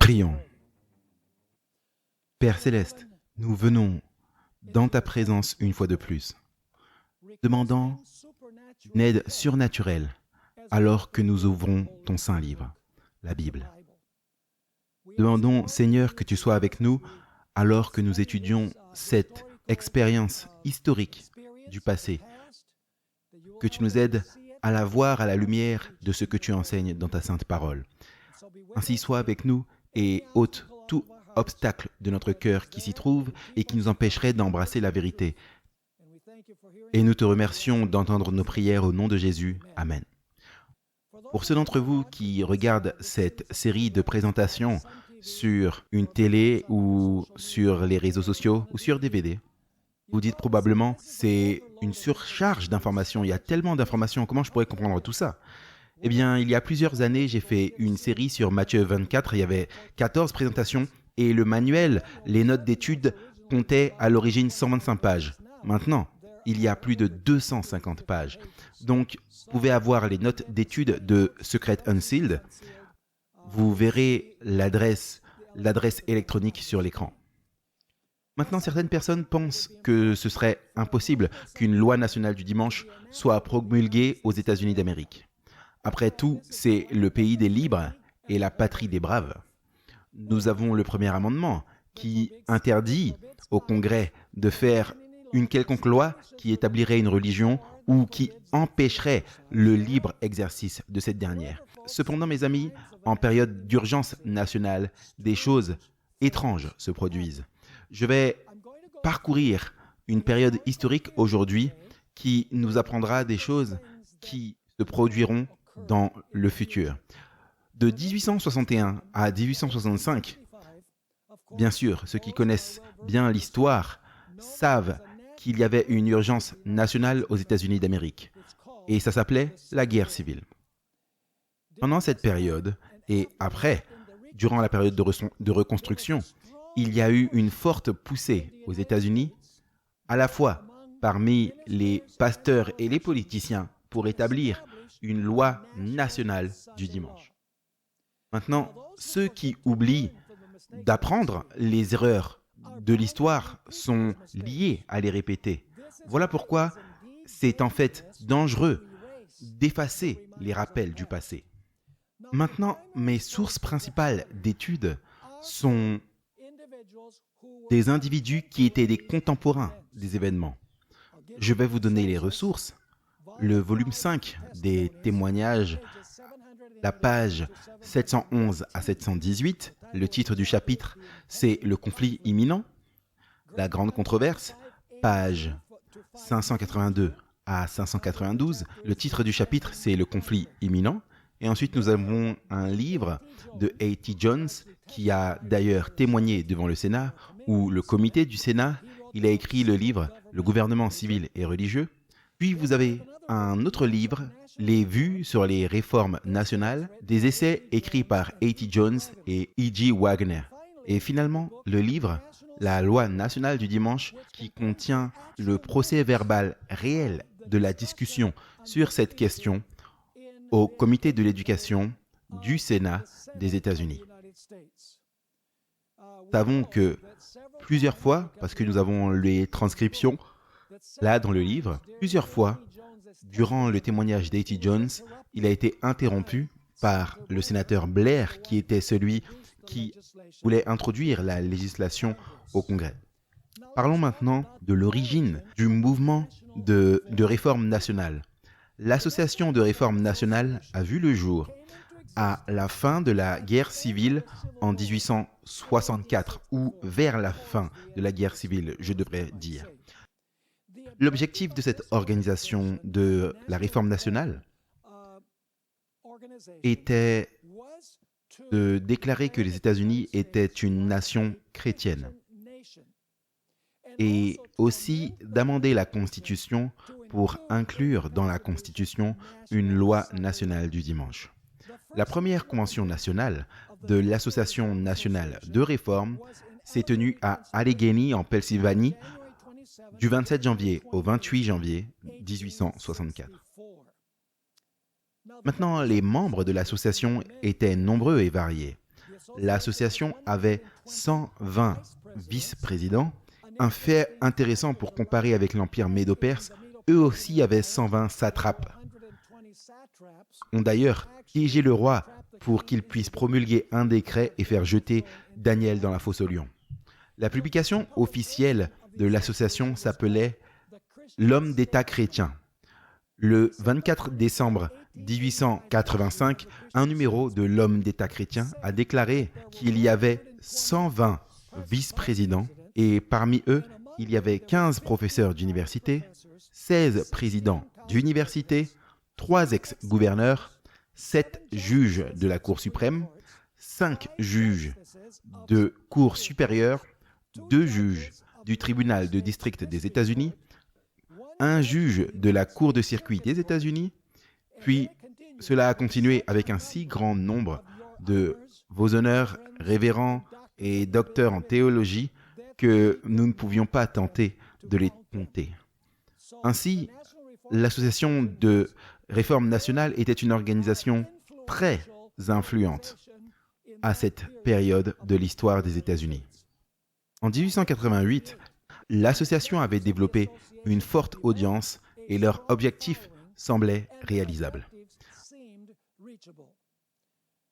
Prions. Père Céleste, nous venons dans ta présence une fois de plus, demandant une aide surnaturelle alors que nous ouvrons ton saint livre, la Bible. Demandons, Seigneur, que tu sois avec nous alors que nous étudions cette expérience historique du passé, que tu nous aides à la voir à la lumière de ce que tu enseignes dans ta sainte parole. Ainsi, sois avec nous et ôte tout obstacle de notre cœur qui s'y trouve et qui nous empêcherait d'embrasser la vérité. Et nous te remercions d'entendre nos prières au nom de Jésus. Amen. Pour ceux d'entre vous qui regardent cette série de présentations sur une télé ou sur les réseaux sociaux ou sur DVD, vous dites probablement, c'est une surcharge d'informations, il y a tellement d'informations, comment je pourrais comprendre tout ça? Eh bien, il y a plusieurs années, j'ai fait une série sur Matthieu 24, il y avait 14 présentations et le manuel, les notes d'études, comptaient à l'origine 125 pages. Maintenant, il y a plus de 250 pages. Donc, vous pouvez avoir les notes d'études de Secret Unsealed. Vous verrez l'adresse électronique sur l'écran. Maintenant, certaines personnes pensent que ce serait impossible qu'une loi nationale du dimanche soit promulguée aux États-Unis d'Amérique. Après tout, c'est le pays des libres et la patrie des braves. Nous avons le premier amendement qui interdit au Congrès de faire une quelconque loi qui établirait une religion ou qui empêcherait le libre exercice de cette dernière. Cependant, mes amis, en période d'urgence nationale, des choses étranges se produisent. Je vais parcourir une période historique aujourd'hui qui nous apprendra des choses qui se produiront dans le futur. De 1861 à 1865, bien sûr, ceux qui connaissent bien l'histoire savent qu'il y avait une urgence nationale aux États-Unis d'Amérique. Et ça s'appelait la guerre civile. Pendant cette période, et après, durant la période de reconstruction, il y a eu une forte poussée aux États-Unis, à la fois parmi les pasteurs et les politiciens, pour établir une loi nationale du dimanche. Maintenant, ceux qui oublient d'apprendre les erreurs de l'histoire sont liés à les répéter. Voilà pourquoi c'est en fait dangereux d'effacer les rappels du passé. Maintenant, mes sources principales d'études sont des individus qui étaient des contemporains des événements. Je vais vous donner les ressources. Le volume 5 des témoignages, la page 711 à 718, le titre du chapitre, c'est « Le conflit imminent ». La grande controverse, page 582 à 592, le titre du chapitre, c'est « Le conflit imminent ». Et ensuite, nous avons un livre de A.T. Jones qui a d'ailleurs témoigné devant le Sénat, ou le comité du Sénat. Il a écrit le livre « Le gouvernement civil et religieux ». Puis vous avez un autre livre, Les vues sur les réformes nationales, des essais écrits par A.T. Jones et E.G. Wagner. Et finalement, le livre La loi nationale du dimanche, qui contient le procès-verbal réel de la discussion sur cette question au comité de l'éducation du Sénat des États-Unis. Nous savons que plusieurs fois, parce que nous avons les transcriptions là dans le livre, plusieurs fois, durant le témoignage d'A.T. Jones, il a été interrompu par le sénateur Blair, qui était celui qui voulait introduire la législation au Congrès. Parlons maintenant de l'origine du mouvement de réforme nationale. L'Association de réforme nationale a vu le jour à la fin de la guerre civile en 1864, ou vers la fin de la guerre civile, je devrais dire. L'objectif de cette organisation de la réforme nationale était de déclarer que les États-Unis étaient une nation chrétienne et aussi d'amender la Constitution pour inclure dans la Constitution une loi nationale du dimanche. La première convention nationale de l'Association nationale de réforme s'est tenue à Allegheny, en Pennsylvanie, du 27 janvier au 28 janvier 1864. Maintenant, les membres de l'association étaient nombreux et variés. l'association avait 120 vice-présidents. Un fait intéressant pour comparer avec l'Empire médo-perse, eux aussi avaient 120 satrapes. Ont d'ailleurs piégé le roi pour qu'il puisse promulguer un décret et faire jeter Daniel dans la fosse aux lions. La publication officielle de l'association s'appelait « L'homme d'État chrétien ». Le 24 décembre 1885, un numéro de l'Homme d'État chrétien a déclaré qu'il y avait 120 vice-présidents et parmi eux, il y avait 15 professeurs d'université, 16 présidents d'université, 3 ex-gouverneurs, 7 juges de la Cour suprême, 5 juges de Cour supérieure, 2 juges du tribunal de district des États-Unis, un juge de la Cour de circuit des États-Unis, puis cela a continué avec un si grand nombre de vos honneurs, révérends et docteurs en théologie que nous ne pouvions pas tenter de les compter. Ainsi, l'Association de réforme nationale était une organisation très influente à cette période de l'histoire des États-Unis. En 1888, l'association avait développé une forte audience et leur objectif semblait réalisable.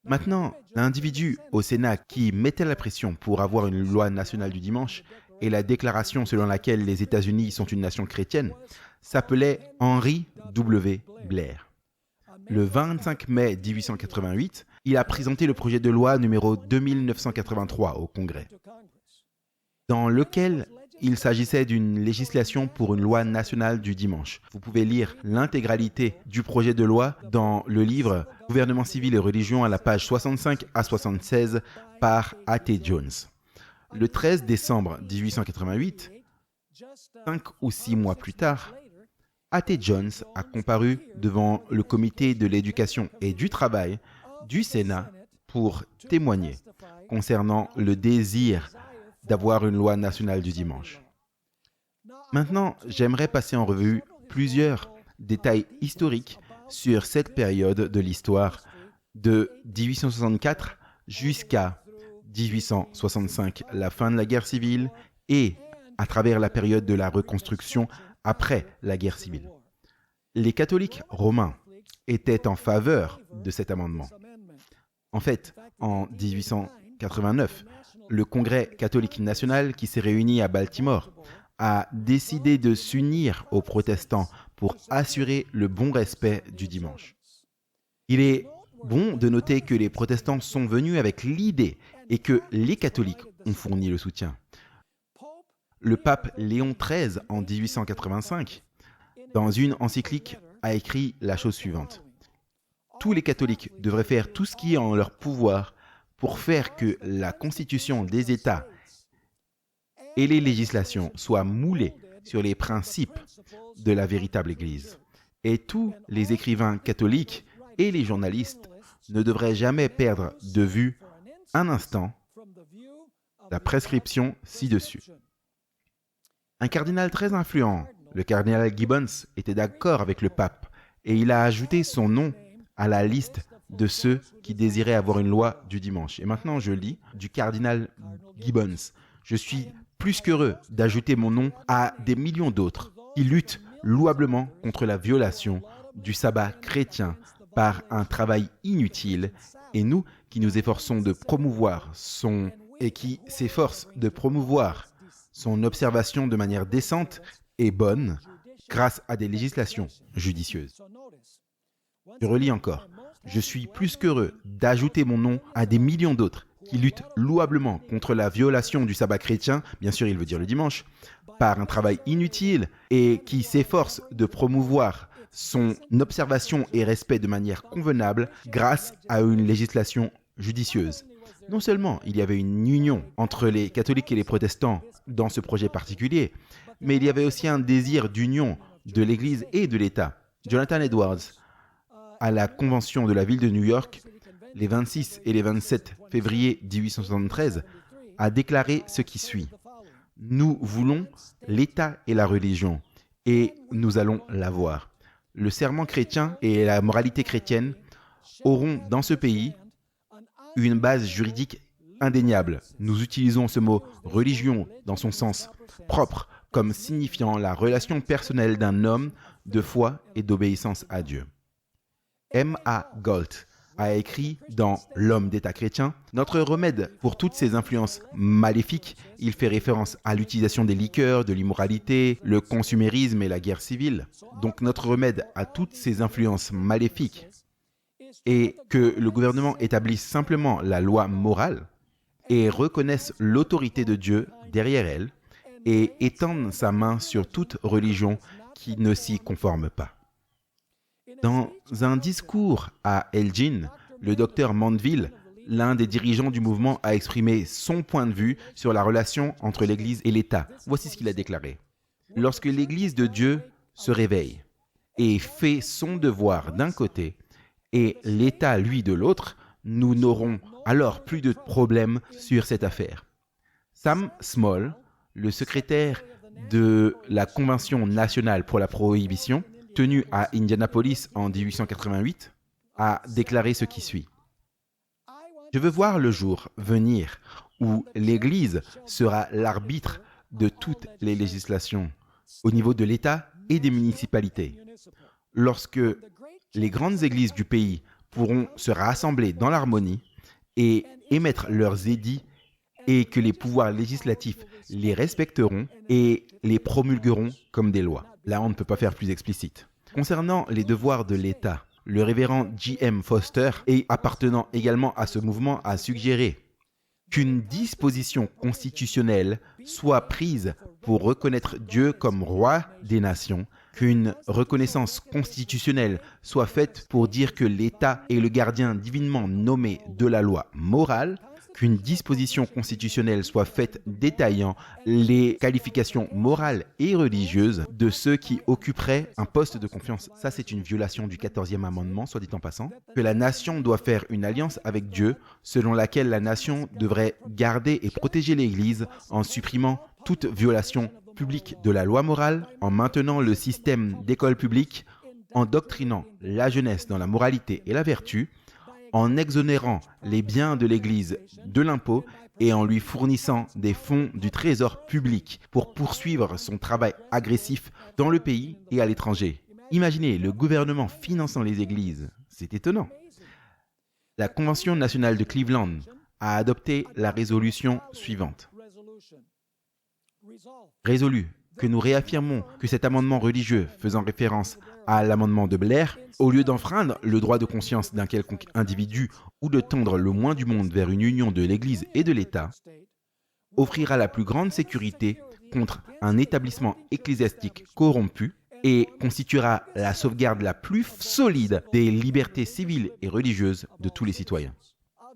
Maintenant, l'individu au Sénat qui mettait la pression pour avoir une loi nationale du dimanche et la déclaration selon laquelle les États-Unis sont une nation chrétienne s'appelait Henry W. Blair. Le 25 mai 1888, il a présenté le projet de loi numéro 2983 au Congrès, dans lequel il s'agissait d'une législation pour une loi nationale du dimanche. Vous pouvez lire l'intégralité du projet de loi dans le livre « Gouvernement civil et religion » à la page 65 à 76 par A.T. Jones. Le 13 décembre 1888, 5 ou 6 mois plus tard, A.T. Jones a comparu devant le comité de l'éducation et du travail du Sénat pour témoigner concernant le désir d'avoir une loi nationale du dimanche. Maintenant, j'aimerais passer en revue plusieurs détails historiques sur cette période de l'histoire de 1864 jusqu'à 1865, la fin de la guerre civile et à travers la période de la reconstruction après la guerre civile. Les catholiques romains étaient en faveur de cet amendement. En fait, en 1889, le Congrès catholique national qui s'est réuni à Baltimore a décidé de s'unir aux protestants pour assurer le bon respect du dimanche. Il est bon de noter que les protestants sont venus avec l'idée et que les catholiques ont fourni le soutien. Le pape Léon XIII, en 1885, dans une encyclique, a écrit la chose suivante. Tous les catholiques devraient faire tout ce qui est en leur pouvoir pour faire que la constitution des États et les législations soient moulées sur les principes de la véritable Église. Et tous les écrivains catholiques et les journalistes ne devraient jamais perdre de vue un instant la prescription ci-dessus. Un cardinal très influent, le cardinal Gibbons, était d'accord avec le pape et il a ajouté son nom à la liste de ceux qui désiraient avoir une loi du dimanche. Et maintenant, je lis du cardinal Gibbons. Je suis plus qu'heureux d'ajouter mon nom à des millions d'autres qui luttent louablement contre la violation du sabbat chrétien par un travail inutile et nous qui nous efforçons de promouvoir son observation de manière décente et bonne grâce à des législations judicieuses. Je relis encore. Je suis plus qu'heureux d'ajouter mon nom à des millions d'autres qui luttent louablement contre la violation du sabbat chrétien, bien sûr il veut dire le dimanche, par un travail inutile et qui s'efforcent de promouvoir son observation et respect de manière convenable grâce à une législation judicieuse. Non seulement il y avait une union entre les catholiques et les protestants dans ce projet particulier, mais il y avait aussi un désir d'union de l'Église et de l'État. Jonathan Edwards, à la Convention de la ville de New York, les 26 et les 27 février 1873, a déclaré ce qui suit. « Nous voulons l'État et la religion, et nous allons l'avoir. Le serment chrétien et la moralité chrétienne auront dans ce pays une base juridique indéniable. Nous utilisons ce mot religion dans son sens propre comme signifiant la relation personnelle d'un homme de foi et d'obéissance à Dieu. M.A. Galt a écrit dans L'homme d'État chrétien, notre remède pour toutes ces influences maléfiques, il fait référence à l'utilisation des liqueurs, de l'immoralité, le consumérisme et la guerre civile. Donc notre remède à toutes ces influences maléfiques est que le gouvernement établisse simplement la loi morale et reconnaisse l'autorité de Dieu derrière elle et étende sa main sur toute religion qui ne s'y conforme pas. Dans un discours à Elgin, le docteur Mandeville, l'un des dirigeants du mouvement, a exprimé son point de vue sur la relation entre l'Église et l'État. Voici ce qu'il a déclaré. Lorsque l'Église de Dieu se réveille et fait son devoir d'un côté et l'État, lui, de l'autre, nous n'aurons alors plus de problème sur cette affaire. Sam Small, le secrétaire de la Convention nationale pour la prohibition, tenue à Indianapolis en 1888, a déclaré ce qui suit. « Je veux voir le jour venir où l'Église sera l'arbitre de toutes les législations au niveau de l'État et des municipalités. Lorsque les grandes églises du pays pourront se rassembler dans l'harmonie et émettre leurs édits et que les pouvoirs législatifs les respecteront et les promulgueront comme des lois. » Là, on ne peut pas faire plus explicite. Concernant les devoirs de l'État, le révérend J.M. Foster, et appartenant également à ce mouvement, a suggéré qu'une disposition constitutionnelle soit prise pour reconnaître Dieu comme roi des nations, qu'une reconnaissance constitutionnelle soit faite pour dire que l'État est le gardien divinement nommé de la loi morale, qu'une disposition constitutionnelle soit faite détaillant les qualifications morales et religieuses de ceux qui occuperaient un poste de confiance. Ça, c'est une violation du 14e amendement, soit dit en passant. Que la nation doit faire une alliance avec Dieu, selon laquelle la nation devrait garder et protéger l'Église en supprimant toute violation publique de la loi morale, en maintenant le système d'école publique, en doctrinant la jeunesse dans la moralité et la vertu, en exonérant les biens de l'Église de l'impôt et en lui fournissant des fonds du trésor public pour poursuivre son travail agressif dans le pays et à l'étranger. Imaginez le gouvernement finançant les églises, c'est étonnant. La Convention nationale de Cleveland a adopté la résolution suivante. Résolu que nous réaffirmons que cet amendement religieux faisant référence à l'amendement de Blair, au lieu d'enfreindre le droit de conscience d'un quelconque individu ou de tendre le moins du monde vers une union de l'Église et de l'État, offrira la plus grande sécurité contre un établissement ecclésiastique corrompu et constituera la sauvegarde la plus solide des libertés civiles et religieuses de tous les citoyens.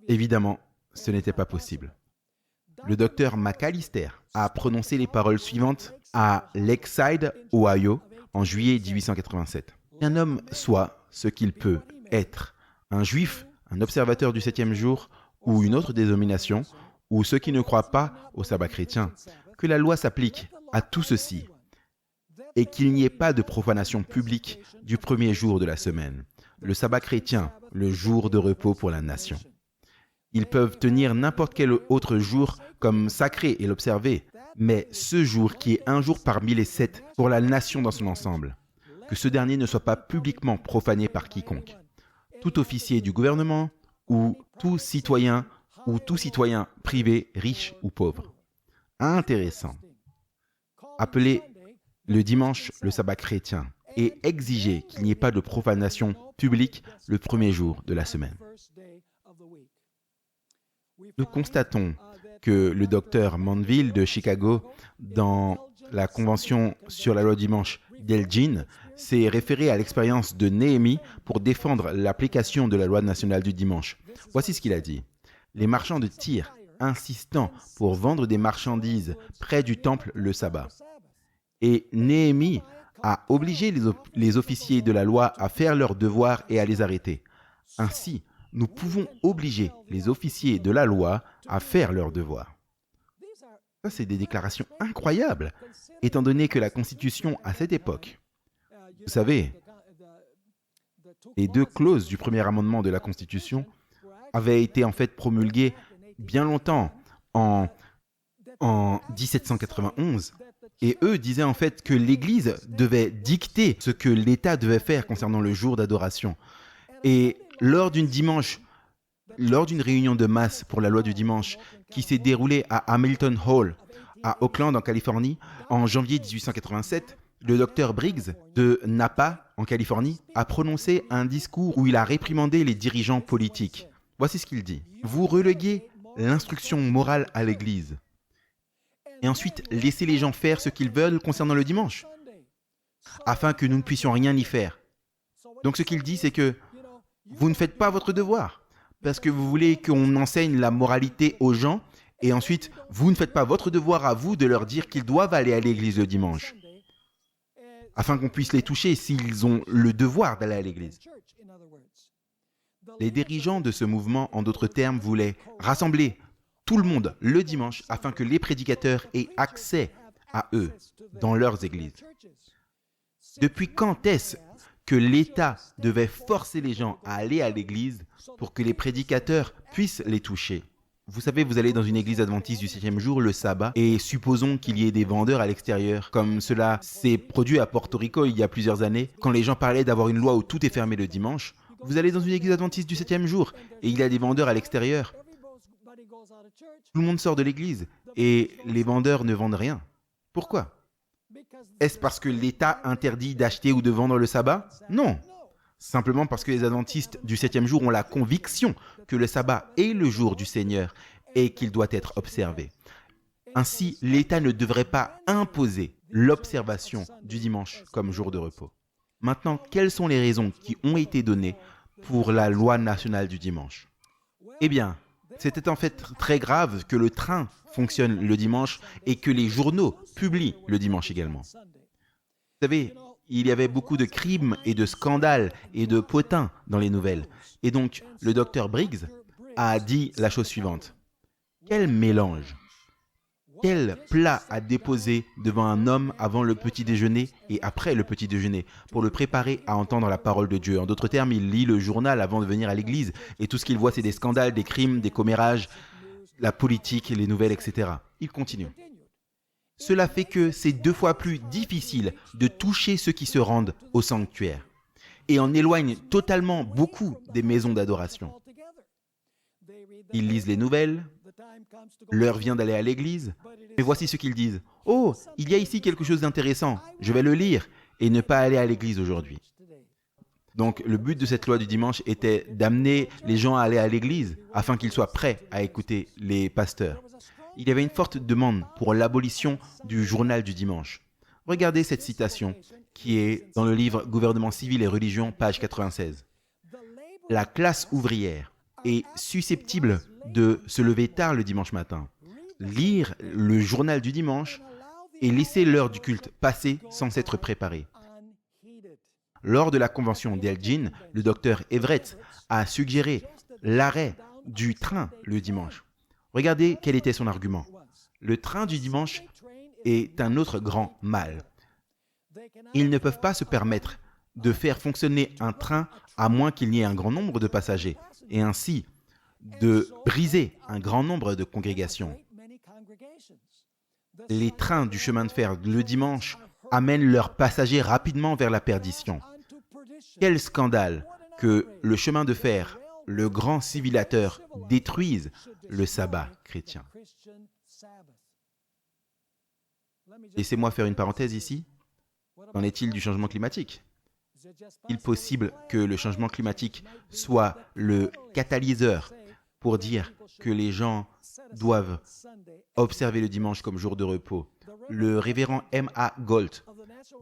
Évidemment, ce n'était pas possible. Le docteur McAllister a prononcé les paroles suivantes à Lakeside, Ohio, en juillet 1887. Un homme soit ce qu'il peut être, un juif, un observateur du 7e jour ou une autre dénomination, ou ceux qui ne croient pas au sabbat chrétien, que la loi s'applique à tout ceci et qu'il n'y ait pas de profanation publique du premier jour de la semaine, le sabbat chrétien, le jour de repos pour la nation. Ils peuvent tenir n'importe quel autre jour comme sacré et l'observer, mais ce jour qui est un jour parmi les 7 pour la nation dans son ensemble, que ce dernier ne soit pas publiquement profané par quiconque. Tout officier du gouvernement ou tout citoyen privé, riche ou pauvre. Intéressant. Appelez le dimanche le sabbat chrétien et exigez qu'il n'y ait pas de profanation publique le premier jour de la semaine. Nous constatons que le docteur Mandeville de Chicago, dans la Convention sur la loi du dimanche d'Elgin, s'est référé à l'expérience de Néhémie pour défendre l'application de la loi nationale du dimanche. Voici ce qu'il a dit. Les marchands de Tyr insistant pour vendre des marchandises près du temple le sabbat. Et Néhémie a obligé les officiers de la loi à faire leur devoir et à les arrêter. Ainsi, nous pouvons obliger les officiers de la loi à faire leur devoir. Ça, c'est des déclarations incroyables, étant donné que la Constitution à cette époque, vous savez, les 2 clauses du premier amendement de la Constitution avaient été en fait promulguées bien longtemps en 1791. Et eux disaient en fait que l'Église devait dicter ce que l'État devait faire concernant le jour d'adoration. Et lors d'une réunion de masse pour la loi du dimanche qui s'est déroulée à Hamilton Hall, à Oakland, en Californie, en janvier 1887, le docteur Briggs de Napa, en Californie, a prononcé un discours où il a réprimandé les dirigeants politiques. Voici ce qu'il dit. « Vous reléguez l'instruction morale à l'Église. Et ensuite, laissez les gens faire ce qu'ils veulent concernant le dimanche, afin que nous ne puissions rien y faire. » Donc ce qu'il dit, c'est que vous ne faites pas votre devoir, parce que vous voulez qu'on enseigne la moralité aux gens, et ensuite, vous ne faites pas votre devoir à vous de leur dire qu'ils doivent aller à l'église le dimanche, afin qu'on puisse les toucher s'ils ont le devoir d'aller à l'église. Les dirigeants de ce mouvement, en d'autres termes, voulaient rassembler tout le monde le dimanche afin que les prédicateurs aient accès à eux dans leurs églises. Depuis quand est-ce que l'État devait forcer les gens à aller à l'église pour que les prédicateurs puissent les toucher? Vous savez, vous allez dans une église adventiste du 7e jour, le sabbat, et supposons qu'il y ait des vendeurs à l'extérieur, comme cela s'est produit à Porto Rico il y a plusieurs années, quand les gens parlaient d'avoir une loi où tout est fermé le dimanche. Vous allez dans une église adventiste du 7e jour, et il y a des vendeurs à l'extérieur. Tout le monde sort de l'église, et les vendeurs ne vendent rien. Pourquoi? Est-ce parce que l'État interdit d'acheter ou de vendre le sabbat? Non. Simplement parce que les adventistes du 7e jour ont la conviction que le sabbat est le jour du Seigneur et qu'il doit être observé. Ainsi, l'État ne devrait pas imposer l'observation du dimanche comme jour de repos. Maintenant, quelles sont les raisons qui ont été données pour la loi nationale du dimanche? Eh bien, c'était en fait très grave que le train fonctionne le dimanche et que les journaux publient le dimanche également. Vous savez, il y avait beaucoup de crimes et de scandales et de potins dans les nouvelles. Et donc, le docteur Briggs a dit la chose suivante. Quel mélange! Quel plat à déposer devant un homme avant le petit déjeuner et après le petit déjeuner pour le préparer à entendre la parole de Dieu? En d'autres termes, il lit le journal avant de venir à l'église et tout ce qu'il voit, c'est des scandales, des crimes, des commérages, la politique, les nouvelles, etc. Il continue. Cela fait que c'est 2 fois plus difficile de toucher ceux qui se rendent au sanctuaire et en éloigne totalement beaucoup des maisons d'adoration. Ils lisent les nouvelles, l'heure vient d'aller à l'église, mais voici ce qu'ils disent. « Oh, il y a ici quelque chose d'intéressant, je vais le lire et ne pas aller à l'église aujourd'hui. » Donc le but de cette loi du dimanche était d'amener les gens à aller à l'église afin qu'ils soient prêts à écouter les pasteurs. Il y avait une forte demande pour l'abolition du journal du dimanche. Regardez cette citation qui est dans le livre Gouvernement civil et religion, page 96. La classe ouvrière est susceptible de se lever tard le dimanche matin, lire le journal du dimanche et laisser l'heure du culte passer sans s'être préparée. Lors de la convention d'Elgin, le docteur Everett a suggéré l'arrêt du train le dimanche. Regardez quel était son argument. Le train du dimanche est un autre grand mal. Ils ne peuvent pas se permettre de faire fonctionner un train à moins qu'il n'y ait un grand nombre de passagers et ainsi de briser un grand nombre de congrégations. Les trains du chemin de fer le dimanche amènent leurs passagers rapidement vers la perdition. Quel scandale que le chemin de fer, le grand civilisateur, détruise le sabbat chrétien. Laissez-moi faire une parenthèse ici. Qu'en est-il du changement climatique? Est-il possible que le changement climatique soit le catalyseur pour dire que les gens doivent observer le dimanche comme jour de repos? Le révérend M.A. Galt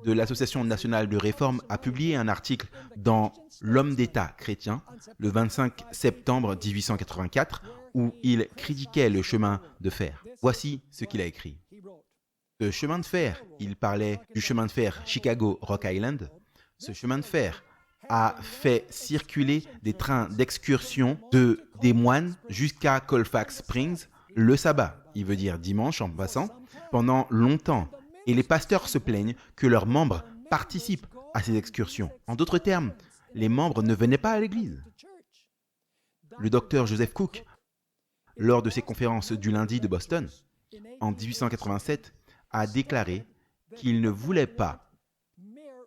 de l'Association nationale de réforme a publié un article dans L'Homme d'État chrétien le 25 septembre 1884 où il critiquait le chemin de fer. Voici ce qu'il a écrit. Ce chemin de fer, il parlait du chemin de fer Chicago-Rock Island. Ce chemin de fer a fait circuler des trains d'excursion de Des Moines jusqu'à Colfax Springs le sabbat, il veut dire dimanche en passant, pendant longtemps. Et les pasteurs se plaignent que leurs membres participent à ces excursions. En d'autres termes, les membres ne venaient pas à l'église. Le docteur Joseph Cook lors de ses conférences du lundi de Boston, en 1887, a déclaré qu'il ne voulait pas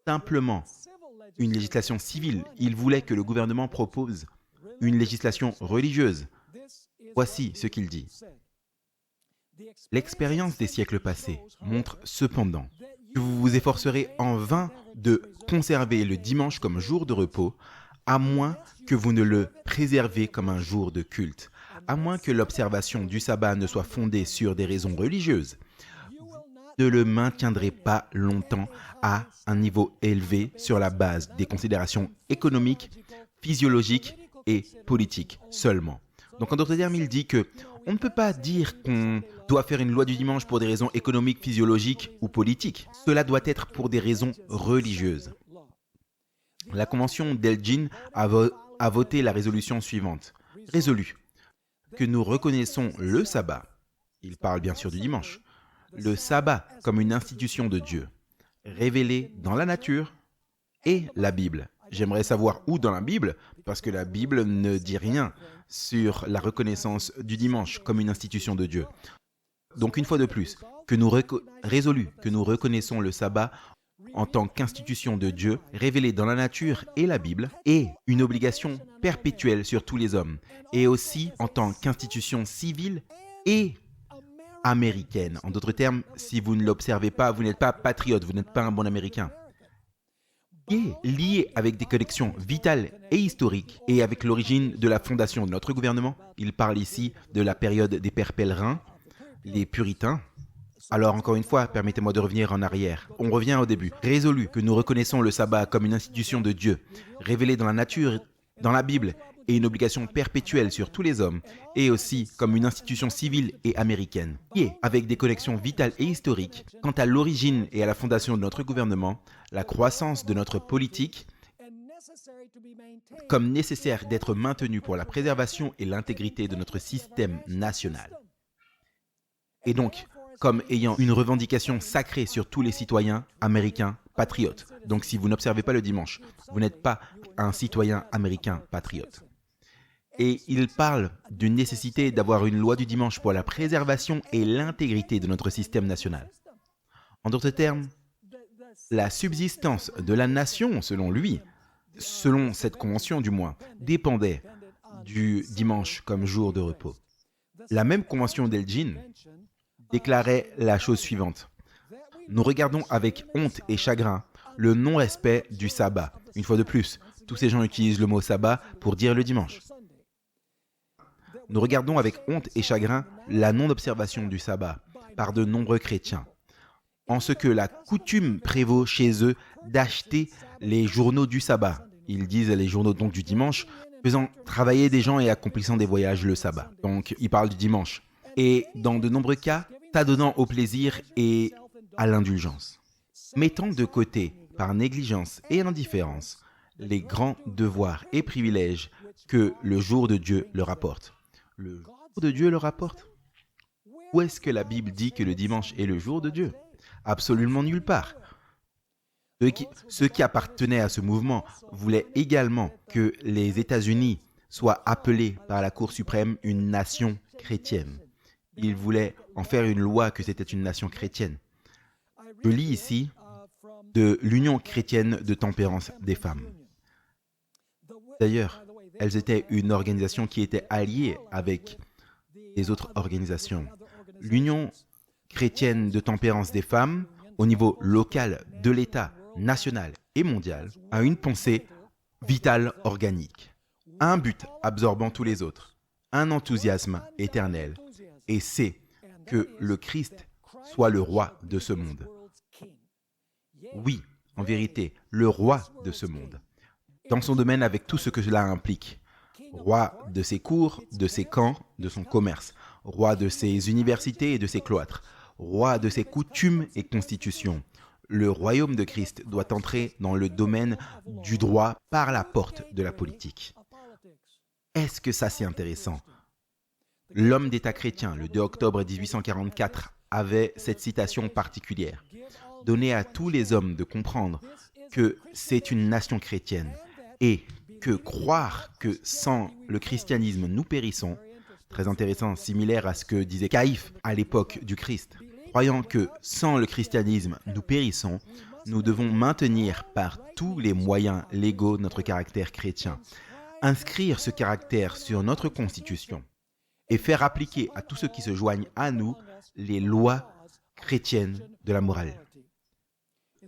simplement une législation civile, il voulait que le gouvernement propose une législation religieuse. Voici ce qu'il dit. L'expérience des siècles passés montre cependant que vous vous efforcerez en vain de conserver le dimanche comme jour de repos, à moins que vous ne le préservez comme un jour de culte, à moins que l'observation du sabbat ne soit fondée sur des raisons religieuses. Vous ne le maintiendrez pas longtemps à un niveau élevé sur la base des considérations économiques, physiologiques et politiques seulement. Donc en d'autres termes, il dit que on ne peut pas dire qu'on doit faire une loi du dimanche pour des raisons économiques, physiologiques ou politiques. Cela doit être pour des raisons religieuses. La convention d'Elgin a voté la résolution suivante. Résolu que nous reconnaissons le sabbat, il parle bien sûr du dimanche, le sabbat comme une institution de Dieu, révélée dans la nature et la Bible. J'aimerais savoir où dans la Bible, parce que la Bible ne dit rien sur la reconnaissance du dimanche comme une institution de Dieu. Donc une fois de plus, résolu que nous reconnaissons le sabbat en tant qu'institution de Dieu, révélée dans la nature et la Bible, et une obligation perpétuelle sur tous les hommes, et aussi en tant qu'institution civile et américaine. En d'autres termes, si vous ne l'observez pas, vous n'êtes pas patriote, vous n'êtes pas un bon Américain. Et lié avec des connexions vitales et historiques, et avec l'origine de la fondation de notre gouvernement, il parle ici de la période des pères pèlerins, les puritains. Alors encore une fois, permettez-moi de revenir en arrière. On revient au début. Résolu que nous reconnaissons le sabbat comme une institution de Dieu, révélée dans la nature, dans la Bible, et une obligation perpétuelle sur tous les hommes, et aussi comme une institution civile et américaine. Et avec des connexions vitales et historiques, quant à l'origine et à la fondation de notre gouvernement, la croissance de notre politique, comme nécessaire d'être maintenue pour la préservation et l'intégrité de notre système national. Et donc, comme ayant une revendication sacrée sur tous les citoyens américains patriotes. Donc si vous n'observez pas le dimanche, vous n'êtes pas un citoyen américain patriote. Et il parle d'une nécessité d'avoir une loi du dimanche pour la préservation et l'intégrité de notre système national. En d'autres termes, la subsistance de la nation, selon lui, selon cette convention du moins, dépendait du dimanche comme jour de repos. La même convention d'Elgin déclarait la chose suivante. Nous regardons avec honte et chagrin le non-respect du sabbat. Une fois de plus, tous ces gens utilisent le mot sabbat pour dire le dimanche. Nous regardons avec honte et chagrin la non-observation du sabbat par de nombreux chrétiens, en ce que la coutume prévaut chez eux d'acheter les journaux du sabbat. Ils disent les journaux donc du dimanche, faisant travailler des gens et accomplissant des voyages le sabbat. Donc, ils parlent du dimanche. Et dans de nombreux cas, s'adonnant au plaisir et à l'indulgence. Mettant de côté, par négligence et indifférence, les grands devoirs et privilèges que le jour de Dieu leur apporte. Le jour de Dieu leur apporte? Où est-ce que la Bible dit que le dimanche est le jour de Dieu? Absolument nulle part. Ceux qui appartenaient à ce mouvement voulaient également que les États-Unis soient appelés par la Cour suprême une nation chrétienne. Ils voulaient en faire une loi que c'était une nation chrétienne. Je lis ici de l'Union chrétienne de tempérance des femmes. D'ailleurs, elles étaient une organisation qui était alliée avec les autres organisations. L'Union chrétienne de tempérance des femmes, au niveau local de l'État, national et mondial, a une pensée vitale organique, un but absorbant tous les autres, un enthousiasme éternel, et c'est que le Christ soit le roi de ce monde. Oui, en vérité, le roi de ce monde. Dans son domaine avec tout ce que cela implique. Roi de ses cours, de ses camps, de son commerce. Roi de ses universités et de ses cloîtres. Roi de ses coutumes et constitutions. Le royaume de Christ doit entrer dans le domaine du droit par la porte de la politique. Est-ce que ça c'est intéressant? L'homme d'État chrétien, le 2 octobre 1844, avait cette citation particulière. Donner à tous les hommes de comprendre que c'est une nation chrétienne et que croire que sans le christianisme nous périssons Très intéressant, similaire à ce que disait Caïphe à l'époque du Christ. Croyant que sans le christianisme, nous périssons, nous devons maintenir par tous les moyens légaux notre caractère chrétien, inscrire ce caractère sur notre constitution et faire appliquer à tous ceux qui se joignent à nous les lois chrétiennes de la morale.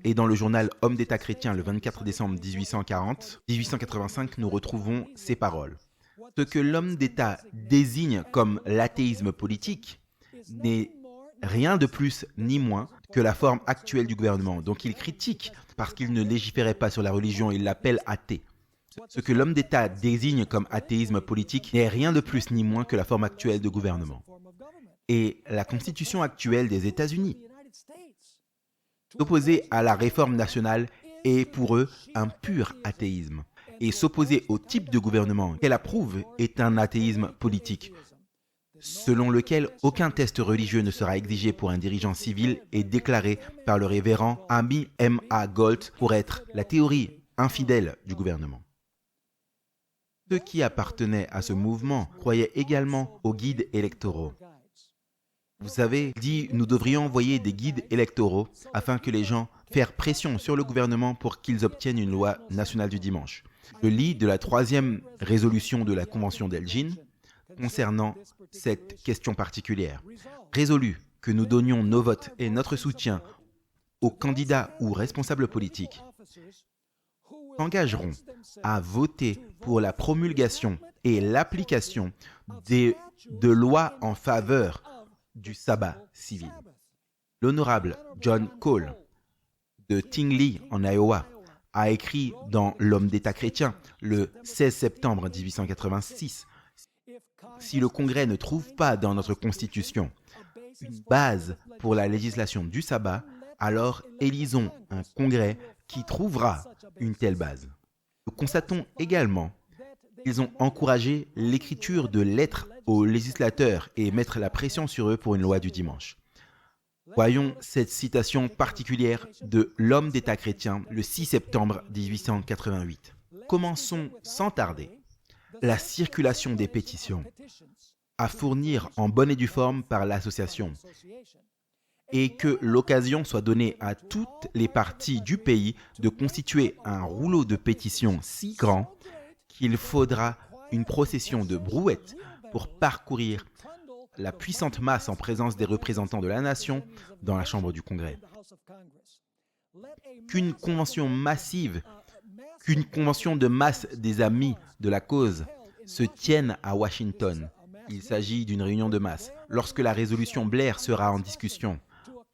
Et dans le journal Homme d'État chrétien, le 24 décembre 1885, nous retrouvons ces paroles. Ce que l'homme d'État désigne comme l'athéisme politique n'est rien de plus ni moins que la forme actuelle du gouvernement. Donc il critique parce qu'il ne légiférait pas sur la religion, il l'appelle athée. Ce que l'homme d'État désigne comme athéisme politique n'est rien de plus ni moins que la forme actuelle de gouvernement. Et la constitution actuelle des États-Unis, s'opposer à la réforme nationale est pour eux un pur athéisme. Et s'opposer au type de gouvernement qu'elle approuve est un athéisme politique, selon lequel aucun test religieux ne sera exigé pour un dirigeant civil et déclaré par le révérend Amy M.A. Gold pour être la théorie infidèle du gouvernement. Ceux qui appartenaient à ce mouvement croyaient également aux guides électoraux. Vous avez dit, nous devrions envoyer des guides électoraux afin que les gens fassent pression sur le gouvernement pour qu'ils obtiennent une loi nationale du dimanche. Je lis de la 3e résolution de la Convention d'Elgin concernant cette question particulière. Résolu que nous donnions nos votes et notre soutien aux candidats ou responsables politiques s'engageront à voter pour la promulgation et l'application de lois en faveur du sabbat civil. L'honorable John Cole de Tingley en Iowa a écrit dans L'Homme d'État chrétien le 16 septembre 1886 « Si le Congrès ne trouve pas dans notre Constitution une base pour la législation du sabbat, alors élisons un Congrès qui trouvera une telle base. » Nous constatons également qu'ils ont encouragé l'écriture de lettres aux législateurs et mettre la pression sur eux pour une loi du dimanche. Voyons cette citation particulière de L'Homme d'État chrétien le 6 septembre 1888. Commençons sans tarder la circulation des pétitions à fournir en bonne et due forme par l'association et que l'occasion soit donnée à toutes les parties du pays de constituer un rouleau de pétitions si grand qu'il faudra une procession de brouettes pour parcourir la puissante masse en présence des représentants de la nation dans la chambre du Congrès. Qu'une convention de masse des amis de la cause se tienne à Washington. Il s'agit d'une réunion de masse. Lorsque la résolution Blair sera en discussion,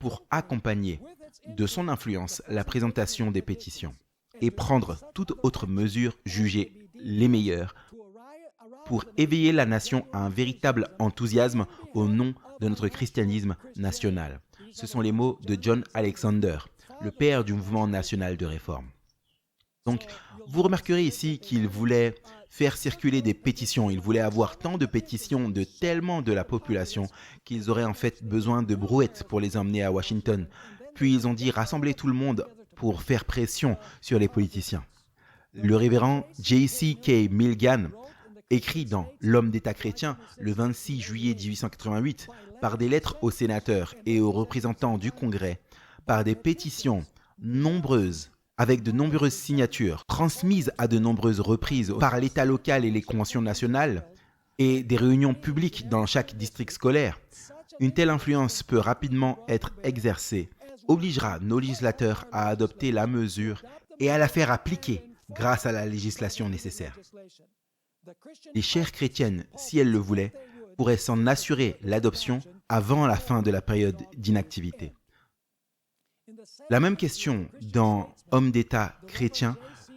pour accompagner de son influence la présentation des pétitions et prendre toute autre mesure jugée les meilleures pour éveiller la nation à un véritable enthousiasme au nom de notre christianisme national. Ce sont les mots de John Alexander, le père du mouvement national de réforme. Donc, vous remarquerez ici qu'il voulait faire circuler des pétitions. Il voulait avoir tant de pétitions de tellement de la population qu'ils auraient en fait besoin de brouettes pour les emmener à Washington. Puis ils ont dit rassembler tout le monde pour faire pression sur les politiciens. Le révérend J.C.K. Milligan écrit dans L'Homme d'État chrétien le 26 juillet 1888 par des lettres aux sénateurs et aux représentants du Congrès, par des pétitions nombreuses avec de nombreuses signatures transmises à de nombreuses reprises par l'État local et les conventions nationales et des réunions publiques dans chaque district scolaire, une telle influence peut rapidement être exercée, obligera nos législateurs à adopter la mesure et à la faire appliquer grâce à la législation nécessaire. Les chaires chrétiennes, si elles le voulaient, pourraient s'en assurer l'adoption avant la fin de la période d'inactivité. La même question dans Homme d'État chrétien,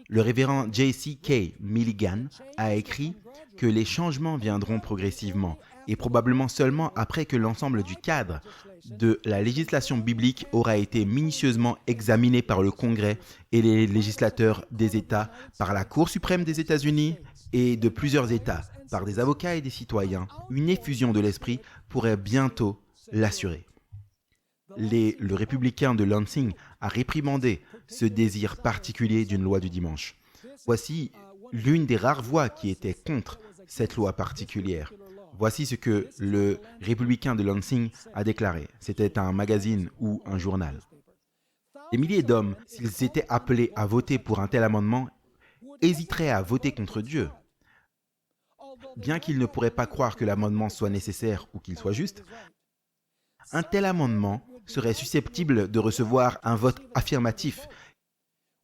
le révérend J.C.K. Milligan a écrit que les changements viendront progressivement et probablement seulement après que l'ensemble du cadre de la législation biblique aura été minutieusement examiné par le Congrès et les législateurs des États, par la Cour suprême des États-Unis et de plusieurs États, par des avocats et des citoyens. Une effusion de l'esprit pourrait bientôt l'assurer. Le républicain de Lansing a réprimandé ce désir particulier d'une loi du dimanche. Voici l'une des rares voix qui était contre cette loi particulière. Voici ce que le républicain de Lansing a déclaré. C'était un magazine ou un journal. Des milliers d'hommes, s'ils étaient appelés à voter pour un tel amendement, hésiteraient à voter contre Dieu. Bien qu'ils ne pourraient pas croire que l'amendement soit nécessaire ou qu'il soit juste, un tel amendement serait susceptible de recevoir un vote affirmatif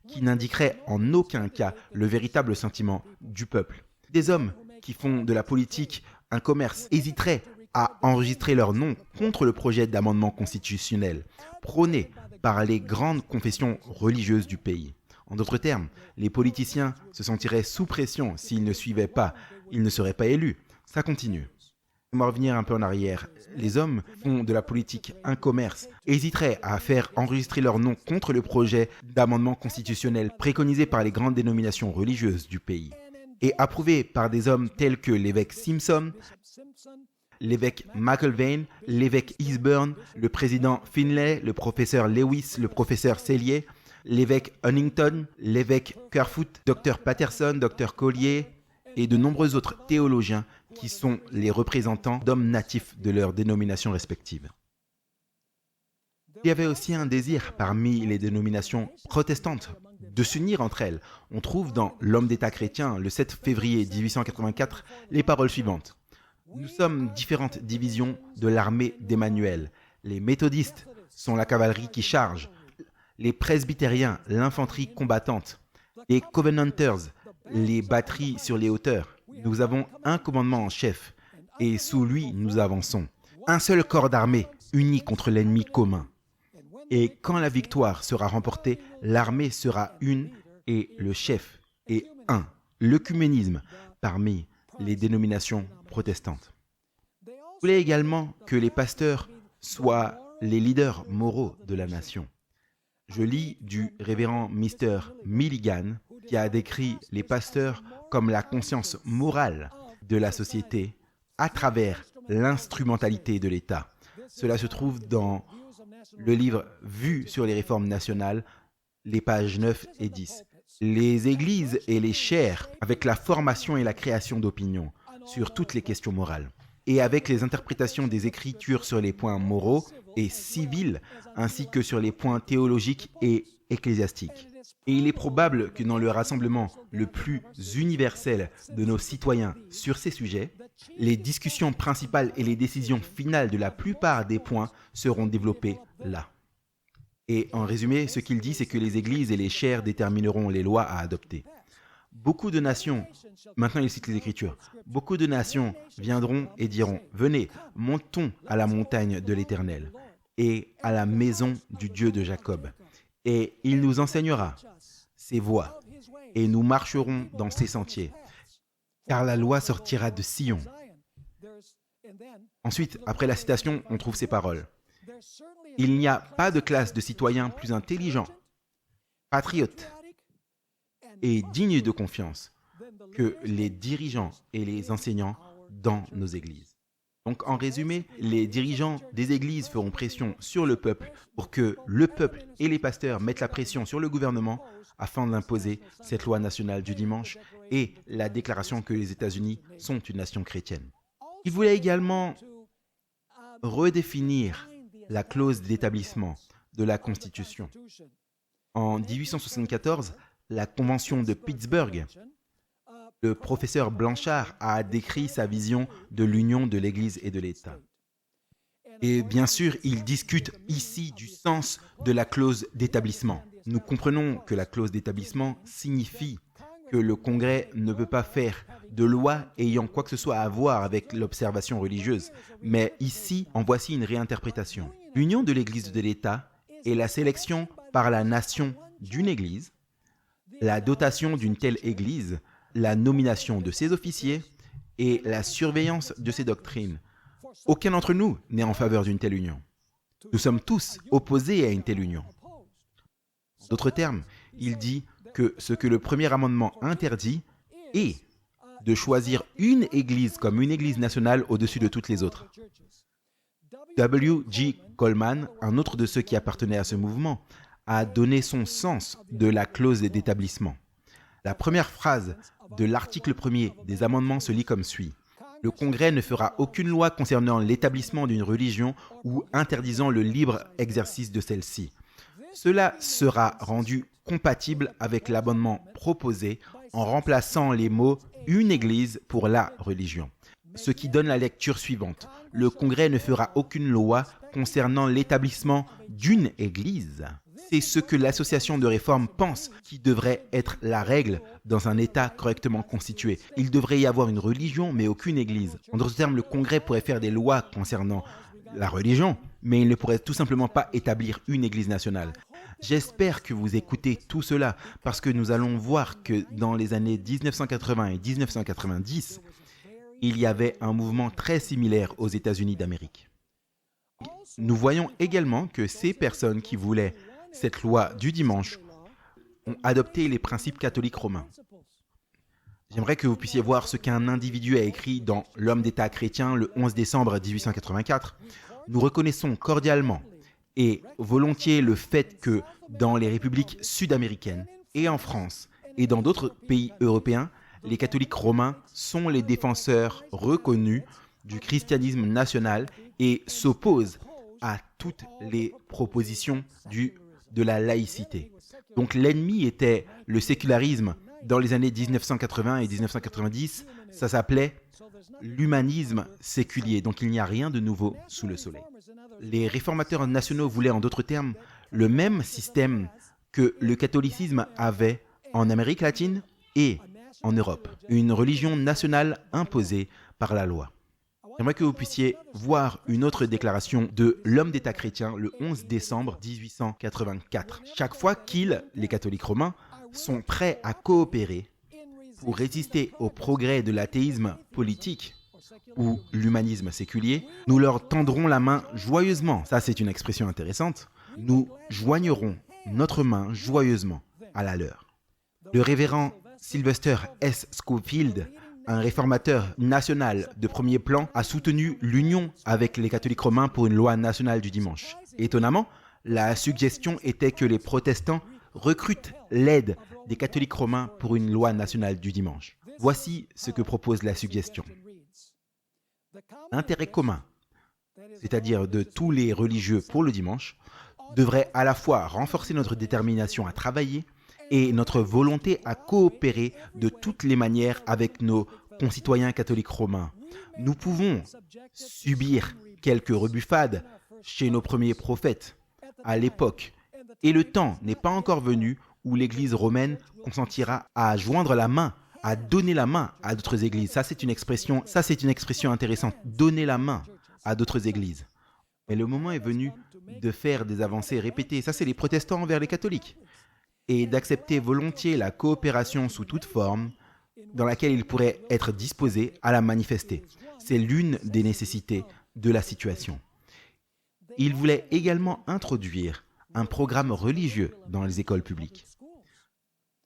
qui n'indiquerait en aucun cas le véritable sentiment du peuple. Des hommes qui font de la politique un commerce hésiteraient à enregistrer leur nom contre le projet d'amendement constitutionnel prôné par les grandes confessions religieuses du pays. En d'autres termes, les politiciens se sentiraient sous pression s'ils ne suivaient pas, ils ne seraient pas élus. Ça continue. On va revenir un peu en arrière. Les hommes font de la politique un commerce, hésiteraient à faire enregistrer leur nom contre le projet d'amendement constitutionnel préconisé par les grandes dénominations religieuses du pays et approuvé par des hommes tels que l'évêque Simpson, l'évêque McIlvaine, l'évêque Eastburn, le président Finlay, le professeur Lewis, le professeur Sellier, l'évêque Huntington, l'évêque Kerfoot, Dr Patterson, Dr Collier et de nombreux autres théologiens qui sont les représentants d'hommes natifs de leurs dénominations respectives. Il y avait aussi un désir parmi les dénominations protestantes de s'unir entre elles. On trouve dans L'Homme d'État chrétien, le 7 février 1884, les paroles suivantes. Nous sommes différentes divisions de l'armée d'Emmanuel. Les méthodistes sont la cavalerie qui charge, les presbytériens l'infanterie combattante, les covenanters les batteries sur les hauteurs. Nous avons un commandement en chef et sous lui nous avançons. Un seul corps d'armée uni contre l'ennemi commun. Et quand la victoire sera remportée, l'armée sera une et le chef est un. L'œcuménisme parmi les dénominations protestantes. Vous voulez également que les pasteurs soient les leaders moraux de la nation. Je lis du révérend Mr. Milligan qui a décrit les pasteurs comme la conscience morale de la société à travers l'instrumentalité de l'État. Cela se trouve dans le livre Vues sur les réformes nationales, les pages 9 et 10. Les églises et les chaires avec la formation et la création d'opinions sur toutes les questions morales et avec les interprétations des Écritures sur les points moraux et civils ainsi que sur les points théologiques et ecclésiastiques. Et il est probable que dans le rassemblement le plus universel de nos citoyens sur ces sujets, les discussions principales et les décisions finales de la plupart des points seront développées là. Et en résumé, ce qu'il dit, c'est que les églises et les chaires détermineront les lois à adopter. Beaucoup de nations, maintenant il cite les Écritures, beaucoup de nations viendront et diront, venez, montons à la montagne de l'Éternel et à la maison du Dieu de Jacob. Et il nous enseignera ses voies, et nous marcherons dans ses sentiers, car la loi sortira de Sion. Ensuite, après la citation, on trouve ces paroles. Il n'y a pas de classe de citoyens plus intelligents, patriotes et dignes de confiance que les dirigeants et les enseignants dans nos églises. Donc, en résumé, les dirigeants des églises feront pression sur le peuple pour que le peuple et les pasteurs mettent la pression sur le gouvernement afin d'imposer cette loi nationale du dimanche et la déclaration que les États-Unis sont une nation chrétienne. Il voulait également redéfinir la clause d'établissement de la Constitution. En 1874, la Convention de Pittsburgh, le professeur Blanchard a décrit sa vision de l'union de l'Église et de l'État. Et bien sûr, il discute ici du sens de la clause d'établissement. Nous comprenons que la clause d'établissement signifie que le Congrès ne peut pas faire de loi ayant quoi que ce soit à voir avec l'observation religieuse. Mais ici, en voici une réinterprétation. L'union de l'Église et de l'État est la sélection par la nation d'une Église, la dotation d'une telle Église, la nomination de ses officiers et la surveillance de ses doctrines. Aucun d'entre nous n'est en faveur d'une telle union. Nous sommes tous opposés à une telle union. D'autres termes, il dit que ce que le premier amendement interdit est de choisir une église comme une église nationale au-dessus de toutes les autres. W.G. Coleman, un autre de ceux qui appartenaient à ce mouvement, a donné son sens de la clause d'établissement. La première phrase de l'article 1er des amendements se lit comme suit. Le Congrès ne fera aucune loi concernant l'établissement d'une religion ou interdisant le libre exercice de celle-ci. Cela sera rendu compatible avec l'amendement proposé en remplaçant les mots « une église » pour « la religion », ce qui donne la lecture suivante. Le Congrès ne fera aucune loi concernant l'établissement d'une église. C'est ce que l'association de réforme pense qui devrait être la règle dans un État correctement constitué. Il devrait y avoir une religion, mais aucune église. En d'autres termes, le Congrès pourrait faire des lois concernant la religion, mais il ne pourrait tout simplement pas établir une église nationale. J'espère que vous écoutez tout cela, parce que nous allons voir que dans les années 1980 et 1990, il y avait un mouvement très similaire aux États-Unis d'Amérique. Nous voyons également que ces personnes qui voulaient cette loi du dimanche ont adopté les principes catholiques romains. J'aimerais que vous puissiez voir ce qu'un individu a écrit dans L'Homme d'État chrétien le 11 décembre 1884. Nous reconnaissons cordialement et volontiers le fait que dans les républiques sud-américaines et en France et dans d'autres pays européens, les catholiques romains sont les défenseurs reconnus du christianisme national et s'opposent à toutes les propositions de la laïcité. Donc l'ennemi était le sécularisme. Dans les années 1980 et 1990, ça s'appelait l'humanisme séculier. Donc il n'y a rien de nouveau sous le soleil. Les réformateurs nationaux voulaient en d'autres termes le même système que le catholicisme avait en Amérique latine et en Europe. Une religion nationale imposée par la loi. J'aimerais que vous puissiez voir une autre déclaration de l'homme d'État chrétien le 11 décembre 1884. Chaque fois qu'ils, les catholiques romains, sont prêts à coopérer pour résister au progrès de l'athéisme politique ou l'humanisme séculier, nous leur tendrons la main joyeusement. Ça, c'est une expression intéressante. Nous joignerons notre main joyeusement à la leur. Le révérend Sylvester S. Schofield, un réformateur national de premier plan, a soutenu l'union avec les catholiques romains pour une loi nationale du dimanche. Étonnamment, la suggestion était que les protestants recrutent l'aide des catholiques romains pour une loi nationale du dimanche. Voici ce que propose la suggestion. L'intérêt commun, c'est-à-dire de tous les religieux pour le dimanche, devrait à la fois renforcer notre détermination à travailler et notre volonté à coopérer de toutes les manières avec nos concitoyens catholiques romains. Nous pouvons subir quelques rebuffades chez nos premiers prophètes à l'époque, et le temps n'est pas encore venu où l'Église romaine consentira à joindre la main, à donner la main à d'autres églises. Ça, c'est une expression intéressante. Donner la main à d'autres églises. Mais le moment est venu de faire des avancées répétées. Ça, c'est les protestants envers les catholiques. Et d'accepter volontiers la coopération sous toute forme dans laquelle ils pourraient être disposés à la manifester. C'est l'une des nécessités de la situation. Ils voulaient également introduire un programme religieux dans les écoles publiques.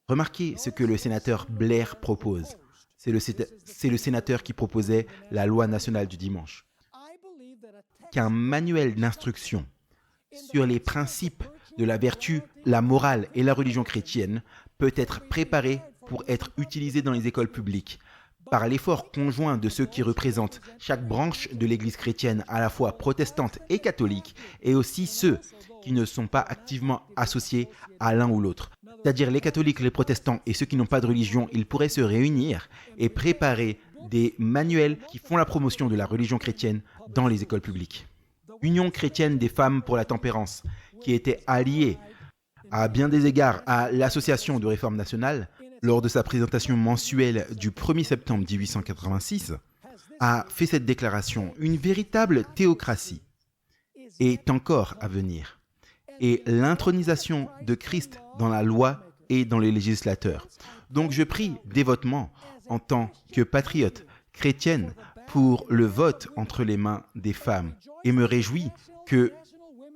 Remarquez ce que le sénateur Blair propose. C'est le sénateur qui proposait la loi nationale du dimanche. Qu'un manuel d'instruction sur les principes de la vertu, la morale et la religion chrétienne peut être préparé pour être utilisé dans les écoles publiques par l'effort conjoint de ceux qui représentent chaque branche de l'Église chrétienne à la fois protestante et catholique, et aussi ceux qui ne sont pas activement associés à l'un ou l'autre. C'est-à-dire les catholiques, les protestants et ceux qui n'ont pas de religion, ils pourraient se réunir et préparer des manuels qui font la promotion de la religion chrétienne dans les écoles publiques. Union chrétienne des femmes pour la tempérance, qui était alliée à bien des égards à l'Association de réforme nationale, lors de sa présentation mensuelle du 1er septembre 1886, a fait cette déclaration. Une véritable théocratie est encore à venir, et l'intronisation de Christ dans la loi et dans les législateurs. Donc je prie dévotement, en tant que patriote chrétienne, pour le vote entre les mains des femmes, et me réjouis que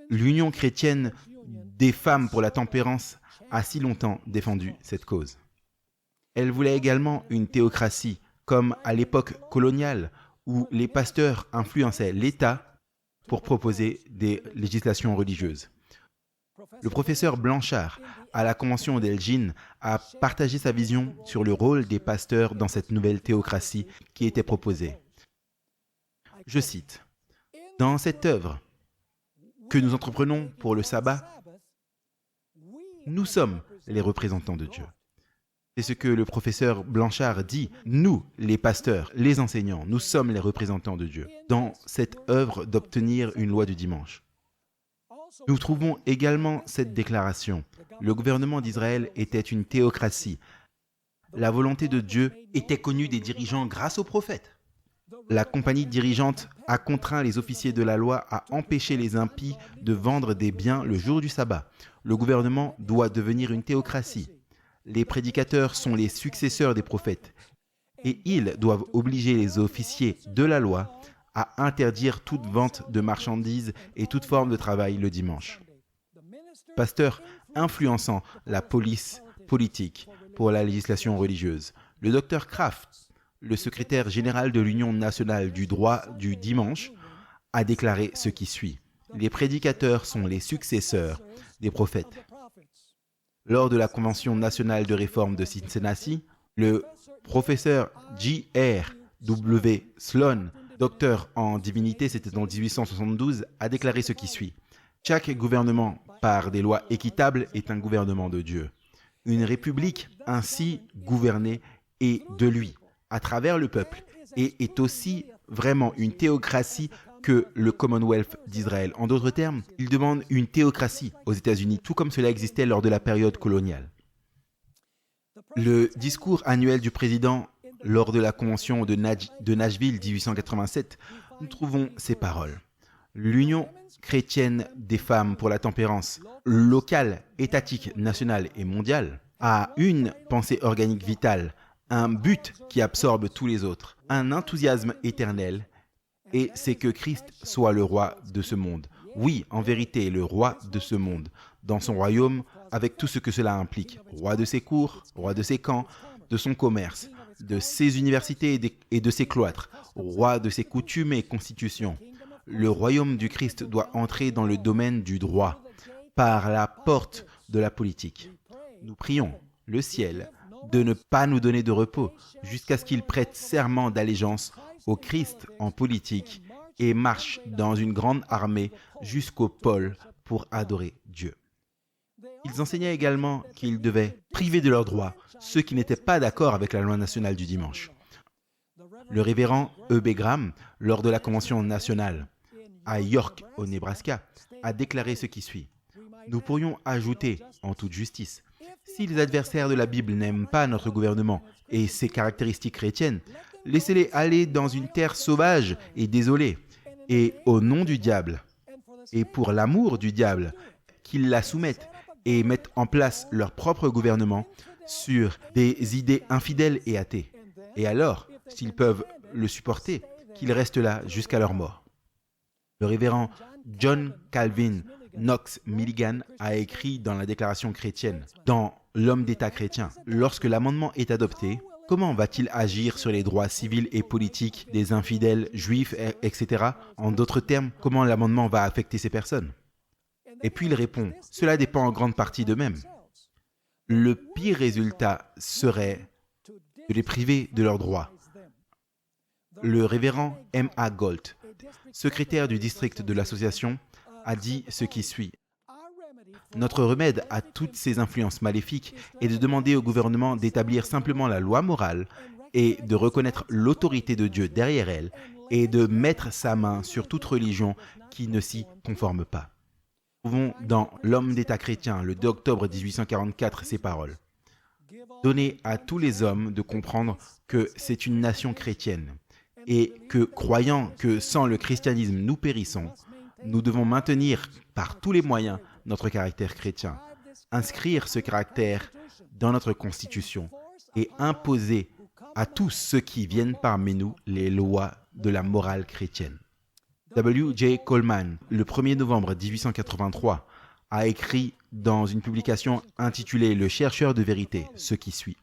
l'Union chrétienne des femmes pour la tempérance a si longtemps défendu cette cause. Elle voulait également une théocratie, comme à l'époque coloniale, où les pasteurs influençaient l'État pour proposer des législations religieuses. Le professeur Blanchard, à la Convention d'Elgin, a partagé sa vision sur le rôle des pasteurs dans cette nouvelle théocratie qui était proposée. Je cite, « Dans cette œuvre que nous entreprenons pour le sabbat, nous sommes les représentants de Dieu. » C'est ce que le professeur Blanchard dit. Nous, les pasteurs, les enseignants, nous sommes les représentants de Dieu dans cette œuvre d'obtenir une loi du dimanche. Nous trouvons également cette déclaration. Le gouvernement d'Israël était une théocratie. La volonté de Dieu était connue des dirigeants grâce aux prophètes. La compagnie dirigeante a contraint les officiers de la loi à empêcher les impies de vendre des biens le jour du sabbat. Le gouvernement doit devenir une théocratie. Les prédicateurs sont les successeurs des prophètes et ils doivent obliger les officiers de la loi à interdire toute vente de marchandises et toute forme de travail le dimanche. Pasteur influençant la police politique pour la législation religieuse, le docteur Kraft, le secrétaire général de l'Union nationale du droit du dimanche, a déclaré ce qui suit. Les prédicateurs sont les successeurs des prophètes. Lors de la Convention nationale de réforme de Cincinnati, le professeur J.R.W. Sloan, docteur en divinité, c'était en 1872, a déclaré ce qui suit. Chaque gouvernement, par des lois équitables, est un gouvernement de Dieu. Une république ainsi gouvernée est de lui, à travers le peuple, et est aussi vraiment une théocratie que le Commonwealth d'Israël. En d'autres termes, il demande une théocratie aux États-Unis, tout comme cela existait lors de la période coloniale. Le discours annuel du président lors de la convention de Nashville 1887, nous trouvons ces paroles. L'Union chrétienne des femmes pour la tempérance, locale, étatique, nationale et mondiale, a une pensée organique vitale, un but qui absorbe tous les autres, un enthousiasme éternel, et c'est que Christ soit le roi de ce monde. Oui, en vérité, le roi de ce monde, dans son royaume, avec tout ce que cela implique. Roi de ses cours, roi de ses camps, de son commerce, de ses universités et de ses cloîtres, roi de ses coutumes et constitutions. Le royaume du Christ doit entrer dans le domaine du droit, par la porte de la politique. Nous prions le ciel de ne pas nous donner de repos jusqu'à ce qu'il prête serment d'allégeance au Christ en politique et marche dans une grande armée jusqu'au pôle pour adorer Dieu. Ils enseignaient également qu'ils devaient priver de leurs droits ceux qui n'étaient pas d'accord avec la loi nationale du dimanche. Le révérend E.B. Graham, lors de la Convention nationale à York, au Nebraska, a déclaré ce qui suit. Nous pourrions ajouter, en toute justice, si les adversaires de la Bible n'aiment pas notre gouvernement et ses caractéristiques chrétiennes, laissez-les aller dans une terre sauvage et désolée, et au nom du diable, et pour l'amour du diable, qu'ils la soumettent et mettent en place leur propre gouvernement sur des idées infidèles et athées. Et alors, s'ils peuvent le supporter, qu'ils restent là jusqu'à leur mort. Le révérend John Calvin Knox Milligan a écrit dans la Déclaration chrétienne, dans L'homme d'État chrétien, lorsque l'amendement est adopté, comment va-t-il agir sur les droits civils et politiques des infidèles, juifs, etc. En d'autres termes, comment l'amendement va affecter ces personnes? Et puis il répond, cela dépend en grande partie d'eux-mêmes. Le pire résultat serait de les priver de leurs droits. Le révérend M.A. Galt, secrétaire du district de l'association, a dit ce qui suit. Notre remède à toutes ces influences maléfiques est de demander au gouvernement d'établir simplement la loi morale et de reconnaître l'autorité de Dieu derrière elle et de mettre sa main sur toute religion qui ne s'y conforme pas. Nous trouvons dans L'homme d'État chrétien, le 2 octobre 1844, ces paroles. Donnez à tous les hommes de comprendre que c'est une nation chrétienne et que, croyant que sans le christianisme nous périssons, nous devons maintenir par tous les moyens notre caractère chrétien, inscrire ce caractère dans notre constitution et imposer à tous ceux qui viennent parmi nous les lois de la morale chrétienne. W.J. Coleman, le 1er novembre 1883, a écrit dans une publication intitulée « Le chercheur de vérité » ce qui suit.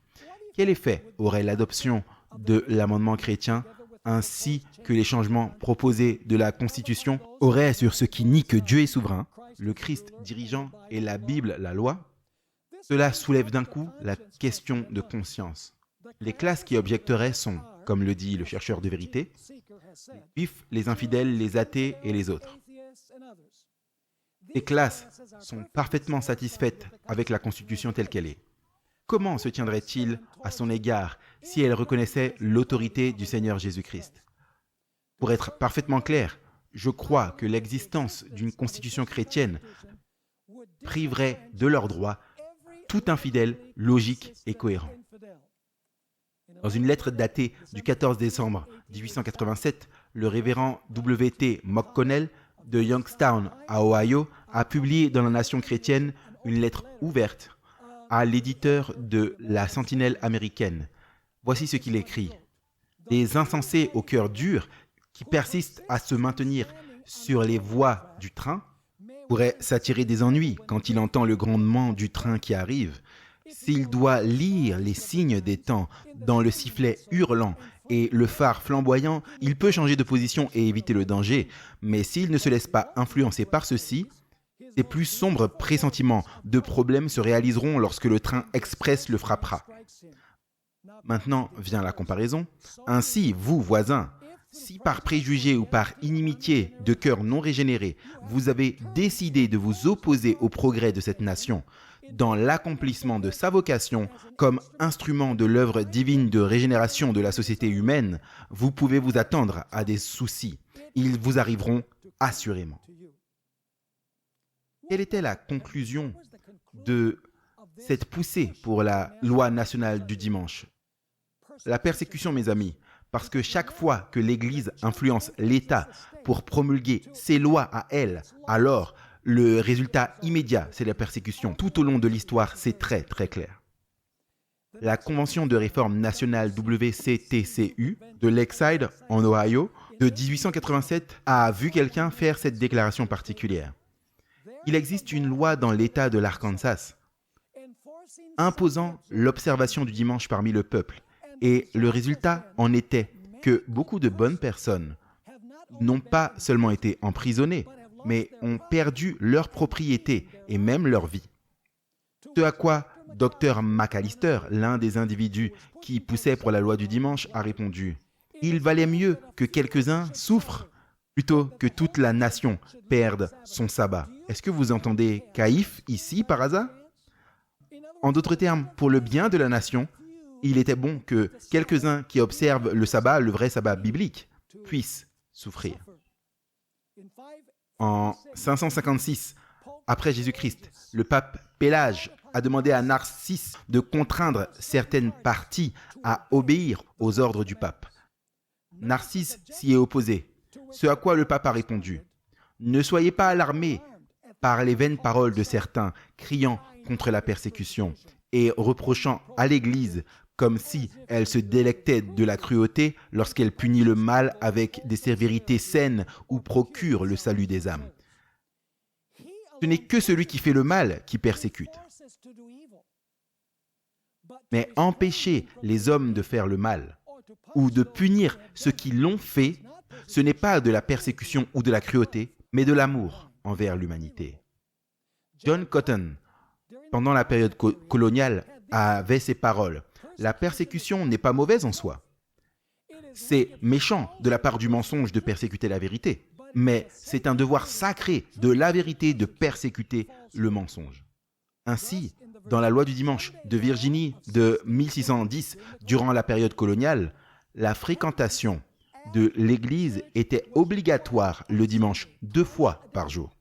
Quel effet aurait l'adoption de l'amendement chrétien ainsi que les changements proposés de la Constitution auraient sur ceux qui nient que Dieu est souverain, le Christ dirigeant et la Bible la loi? Cela soulève d'un coup la question de conscience. Les classes qui objecteraient sont, comme le dit le chercheur de vérité, les juifs, les infidèles, les athées et les autres. Ces classes sont parfaitement satisfaites avec la Constitution telle qu'elle est. Comment se tiendrait-il à son égard si elle reconnaissait l'autorité du Seigneur Jésus-Christ? Pour être parfaitement clair, je crois que l'existence d'une constitution chrétienne priverait de leurs droits tout infidèle, logique et cohérent. Dans une lettre datée du 14 décembre 1887, le révérend W.T. McConnell de Youngstown, à Ohio, a publié dans la Nation chrétienne une lettre ouverte à l'éditeur de la Sentinelle américaine. Voici ce qu'il écrit. « Des insensés au cœur dur qui persistent à se maintenir sur les voies du train pourrait s'attirer des ennuis quand il entend le grondement du train qui arrive. S'il doit lire les signes des temps dans le sifflet hurlant et le phare flamboyant, il peut changer de position et éviter le danger, mais s'il ne se laisse pas influencer par ceci, ses plus sombres pressentiments de problèmes se réaliseront lorsque le train express le frappera. Maintenant vient la comparaison. Ainsi, vous, voisins, si par préjugé ou par inimitié de cœur non régénéré, vous avez décidé de vous opposer au progrès de cette nation, dans l'accomplissement de sa vocation comme instrument de l'œuvre divine de régénération de la société humaine, vous pouvez vous attendre à des soucis. Ils vous arriveront assurément. Quelle était la conclusion de cette poussée pour la loi nationale du dimanche? La persécution, mes amis, parce que chaque fois que l'Église influence l'État pour promulguer ses lois à elle, alors le résultat immédiat, c'est la persécution. Tout au long de l'histoire, c'est très, très clair. La Convention de réforme nationale WCTCU de Lakeside, en Ohio, de 1887, a vu quelqu'un faire cette déclaration particulière. Il existe une loi dans l'État de l'Arkansas imposant l'observation du dimanche parmi le peuple. Et le résultat en était que beaucoup de bonnes personnes n'ont pas seulement été emprisonnées, mais ont perdu leur propriété et même leur vie. Ce à quoi Dr McAllister, l'un des individus qui poussait pour la loi du dimanche, a répondu « Il valait mieux que quelques-uns souffrent plutôt que toute la nation perde son sabbat. » Est-ce que vous entendez Caïphe ici par hasard? En d'autres termes, pour le bien de la nation, il était bon que quelques-uns qui observent le sabbat, le vrai sabbat biblique, puissent souffrir. En 556, après Jésus-Christ, le pape Pélage a demandé à Narcisse de contraindre certaines parties à obéir aux ordres du pape. Narcisse s'y est opposé, ce à quoi le pape a répondu « Ne soyez pas alarmés par les vaines paroles de certains criant contre la persécution et reprochant à l'Église comme si elle se délectait de la cruauté lorsqu'elle punit le mal avec des sévérités saines ou procure le salut des âmes. Ce n'est que celui qui fait le mal qui persécute. Mais empêcher les hommes de faire le mal ou de punir ceux qui l'ont fait, ce n'est pas de la persécution ou de la cruauté, mais de l'amour envers l'humanité. John Cotton, pendant la période coloniale, avait ces paroles. La persécution n'est pas mauvaise en soi. C'est méchant de la part du mensonge de persécuter la vérité, mais c'est un devoir sacré de la vérité de persécuter le mensonge. Ainsi, dans la loi du dimanche de Virginie de 1610, durant la période coloniale, la fréquentation de l'Église était obligatoire le dimanche 2 fois par jour,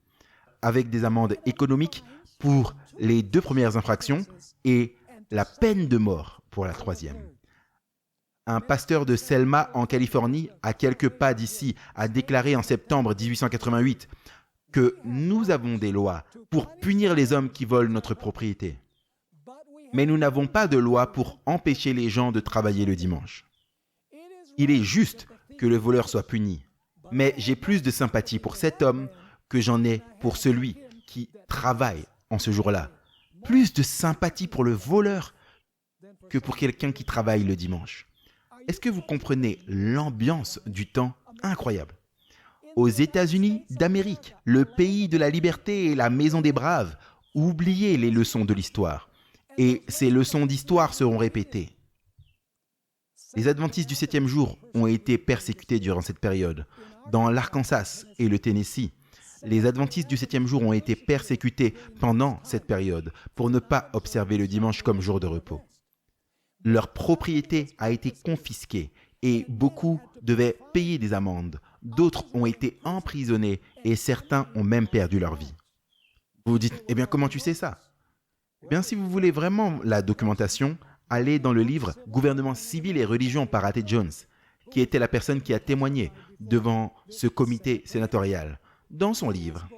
avec des amendes économiques pour les 2 premières infractions et la peine de mort pour la 3e. Un pasteur de Selma, en Californie, à quelques pas d'ici, a déclaré en septembre 1888 que nous avons des lois pour punir les hommes qui volent notre propriété. Mais nous n'avons pas de loi pour empêcher les gens de travailler le dimanche. Il est juste que le voleur soit puni, mais j'ai plus de sympathie pour cet homme que j'en ai pour celui qui travaille en ce jour-là. Plus de sympathie pour le voleur que pour quelqu'un qui travaille le dimanche. Est-ce que vous comprenez l'ambiance du temps incroyable? Aux États-Unis d'Amérique, le pays de la liberté et la maison des braves, oubliez les leçons de l'histoire. Et ces leçons d'histoire seront répétées. Les adventistes du septième jour ont été persécutés durant cette période. Dans l'Arkansas et le Tennessee, les adventistes du septième jour ont été persécutés pendant cette période pour ne pas observer le dimanche comme jour de repos. Leur propriété a été confisquée et beaucoup devaient payer des amendes. D'autres ont été emprisonnés et certains ont même perdu leur vie. Vous vous dites, eh bien comment tu sais ça? Eh bien si vous voulez vraiment la documentation, allez dans le livre « Gouvernement civil et religion » par A.T. Jones, qui était la personne qui a témoigné devant ce comité sénatorial. Dans son livre,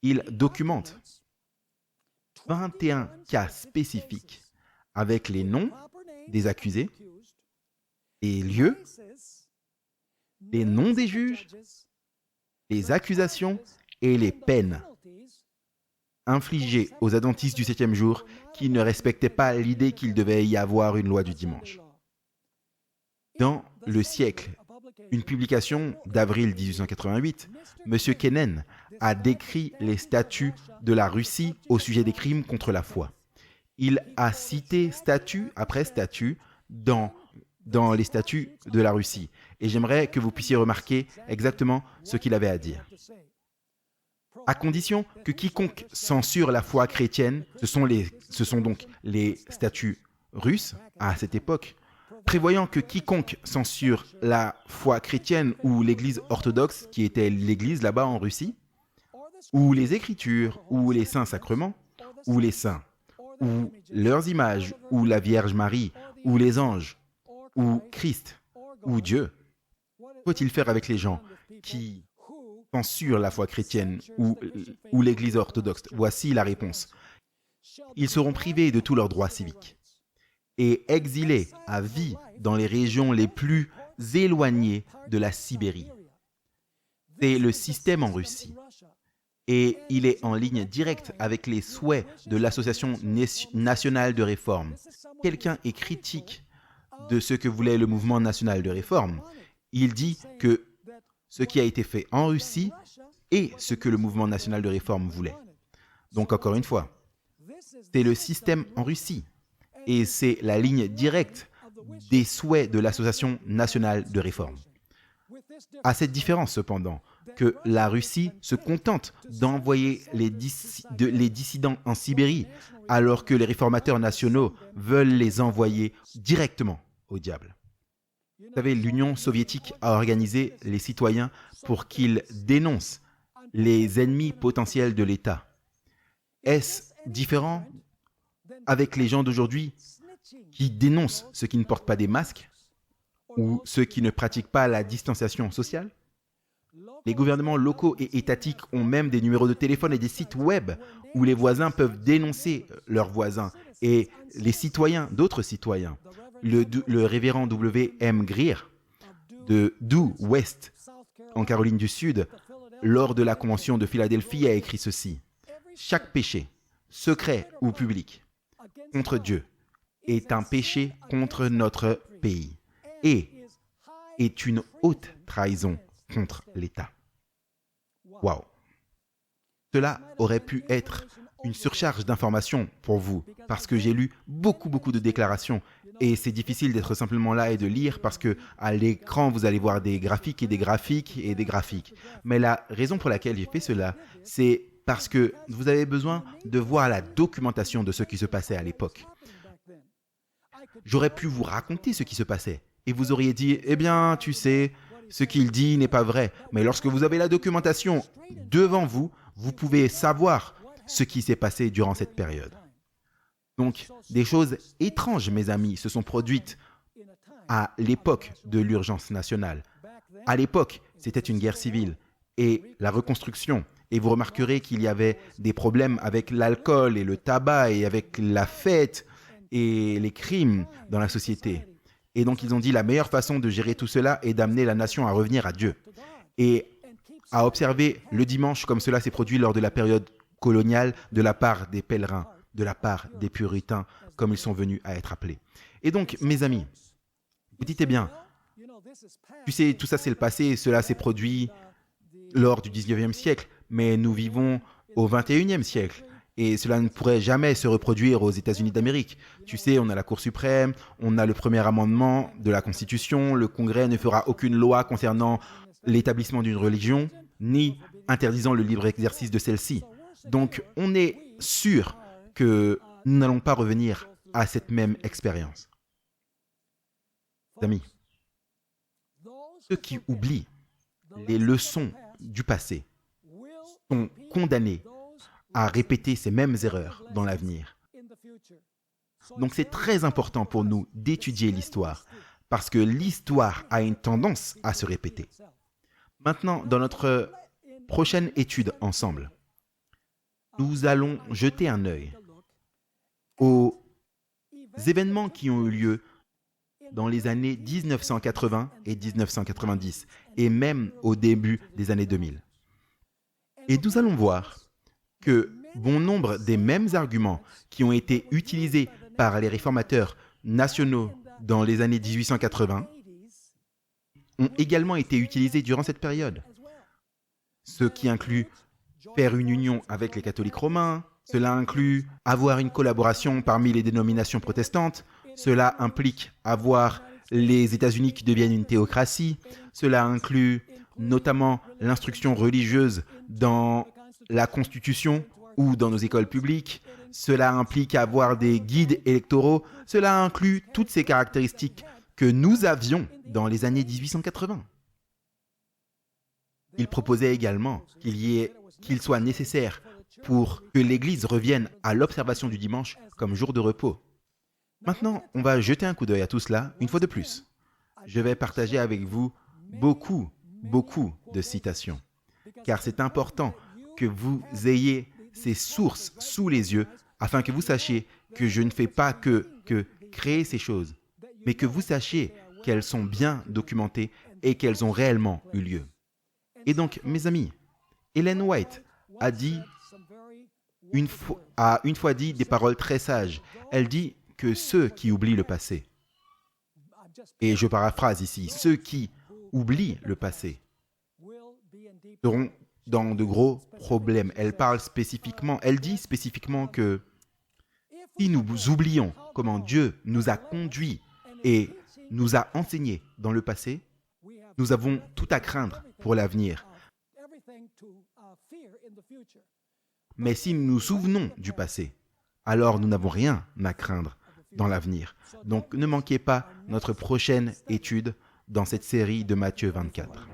il documente 21 cas spécifiques avec les noms des accusés, les lieux, les noms des juges, les accusations et les peines infligées aux adventistes du septième jour qui ne respectaient pas l'idée qu'il devait y avoir une loi du dimanche. Dans Le siècle, une publication d'avril 1888, M. Kennan a décrit les statuts de la Russie au sujet des crimes contre la foi. Il a cité statut après statut dans les statuts de la Russie. Et j'aimerais que vous puissiez remarquer exactement ce qu'il avait à dire. À condition que quiconque censure la foi chrétienne, ce sont donc les statuts russes à cette époque, prévoyant que quiconque censure la foi chrétienne ou l'Église orthodoxe, qui était l'Église là-bas en Russie, ou les Écritures, ou les saints sacrements, ou les saints, ou leurs images, ou la Vierge Marie, ou les anges, ou Christ, ou Dieu, faut-il faire avec les gens qui censurent la foi chrétienne ou l'Église orthodoxe? Voici la réponse. Ils seront privés de tous leurs droits civiques et exilés à vie dans les régions les plus éloignées de la Sibérie. C'est le système en Russie. Et il est en ligne directe avec les souhaits de l'Association nationale de réforme. Quelqu'un est critique de ce que voulait le mouvement national de réforme. Il dit que ce qui a été fait en Russie est ce que le mouvement national de réforme voulait. Donc encore une fois, c'est le système en Russie et c'est la ligne directe des souhaits de l'Association nationale de réforme. À cette différence cependant, que la Russie se contente d'envoyer les dissidents en Sibérie, alors que les réformateurs nationaux veulent les envoyer directement au diable. Vous savez, l'Union soviétique a organisé les citoyens pour qu'ils dénoncent les ennemis potentiels de l'État. Est-ce différent avec les gens d'aujourd'hui qui dénoncent ceux qui ne portent pas des masques ou ceux qui ne pratiquent pas la distanciation sociale? Les gouvernements locaux et étatiques ont même des numéros de téléphone et des sites web où les voisins peuvent dénoncer leurs voisins et les citoyens, d'autres citoyens. Le révérend W.M. Greer de Due West, en Caroline du Sud, lors de la convention de Philadelphie, a écrit ceci. Chaque péché, secret ou public, contre Dieu, est un péché contre notre pays et est une haute trahison contre l'État. Waouh! Cela aurait pu être une surcharge d'informations pour vous, parce que j'ai lu beaucoup de déclarations et c'est difficile d'être simplement là et de lire parce que à l'écran, vous allez voir des graphiques et des graphiques et des graphiques. Mais la raison pour laquelle j'ai fait cela, c'est parce que vous avez besoin de voir la documentation de ce qui se passait à l'époque. J'aurais pu vous raconter ce qui se passait et vous auriez dit, eh bien, tu sais, ce qu'il dit n'est pas vrai. Mais lorsque vous avez la documentation devant vous, vous pouvez savoir ce qui s'est passé durant cette période. Donc, des choses étranges, mes amis, se sont produites à l'époque de l'urgence nationale. À l'époque, c'était une guerre civile et la reconstruction. Et vous remarquerez qu'il y avait des problèmes avec l'alcool et le tabac et avec la fête et les crimes dans la société. Et donc, ils ont dit la meilleure façon de gérer tout cela est d'amener la nation à revenir à Dieu et à observer le dimanche comme cela s'est produit lors de la période coloniale de la part des pèlerins, de la part des puritains, comme ils sont venus à être appelés. Et donc, mes amis, vous dites, eh bien, tu sais, tout ça c'est le passé, cela s'est produit lors du 19e siècle, mais nous vivons au 21e siècle. Et cela ne pourrait jamais se reproduire aux États-Unis d'Amérique. Tu sais, on a la Cour suprême, on a le premier amendement de la Constitution, le Congrès ne fera aucune loi concernant l'établissement d'une religion, ni interdisant le libre exercice de celle-ci. Donc, on est sûr que nous n'allons pas revenir à cette même expérience. Amis, ceux qui oublient les leçons du passé sont condamnés à répéter ces mêmes erreurs dans l'avenir. Donc c'est très important pour nous d'étudier l'histoire, parce que l'histoire a une tendance à se répéter. Maintenant, dans notre prochaine étude ensemble, nous allons jeter un œil aux événements qui ont eu lieu dans les années 1980 et 1990, et même au début des années 2000. Et nous allons voir que bon nombre des mêmes arguments qui ont été utilisés par les réformateurs nationaux dans les années 1880 ont également été utilisés durant cette période. Ce qui inclut faire une union avec les catholiques romains, cela inclut avoir une collaboration parmi les dénominations protestantes, cela implique avoir les États-Unis qui deviennent une théocratie, cela inclut notamment l'instruction religieuse dans la Constitution ou dans nos écoles publiques, cela implique avoir des guides électoraux, cela inclut toutes ces caractéristiques que nous avions dans les années 1880. Il proposait également qu'il soit nécessaire pour que l'Église revienne à l'observation du dimanche comme jour de repos. Maintenant, on va jeter un coup d'œil à tout cela une fois de plus. Je vais partager avec vous beaucoup de citations, car c'est important que vous ayez ces sources sous les yeux afin que vous sachiez que je ne fais pas que créer ces choses, mais que vous sachiez qu'elles sont bien documentées et qu'elles ont réellement eu lieu. Et donc, mes amis, Ellen White a une fois dit des paroles très sages. Elle dit que ceux qui oublient le passé, et je paraphrase ici, ceux qui oublient le passé seront dans de gros problèmes. Elle dit spécifiquement que si nous oublions comment Dieu nous a conduits et nous a enseignés dans le passé, nous avons tout à craindre pour l'avenir. Mais si nous nous souvenons du passé, alors nous n'avons rien à craindre dans l'avenir. Donc ne manquez pas notre prochaine étude dans cette série de Matthieu 24.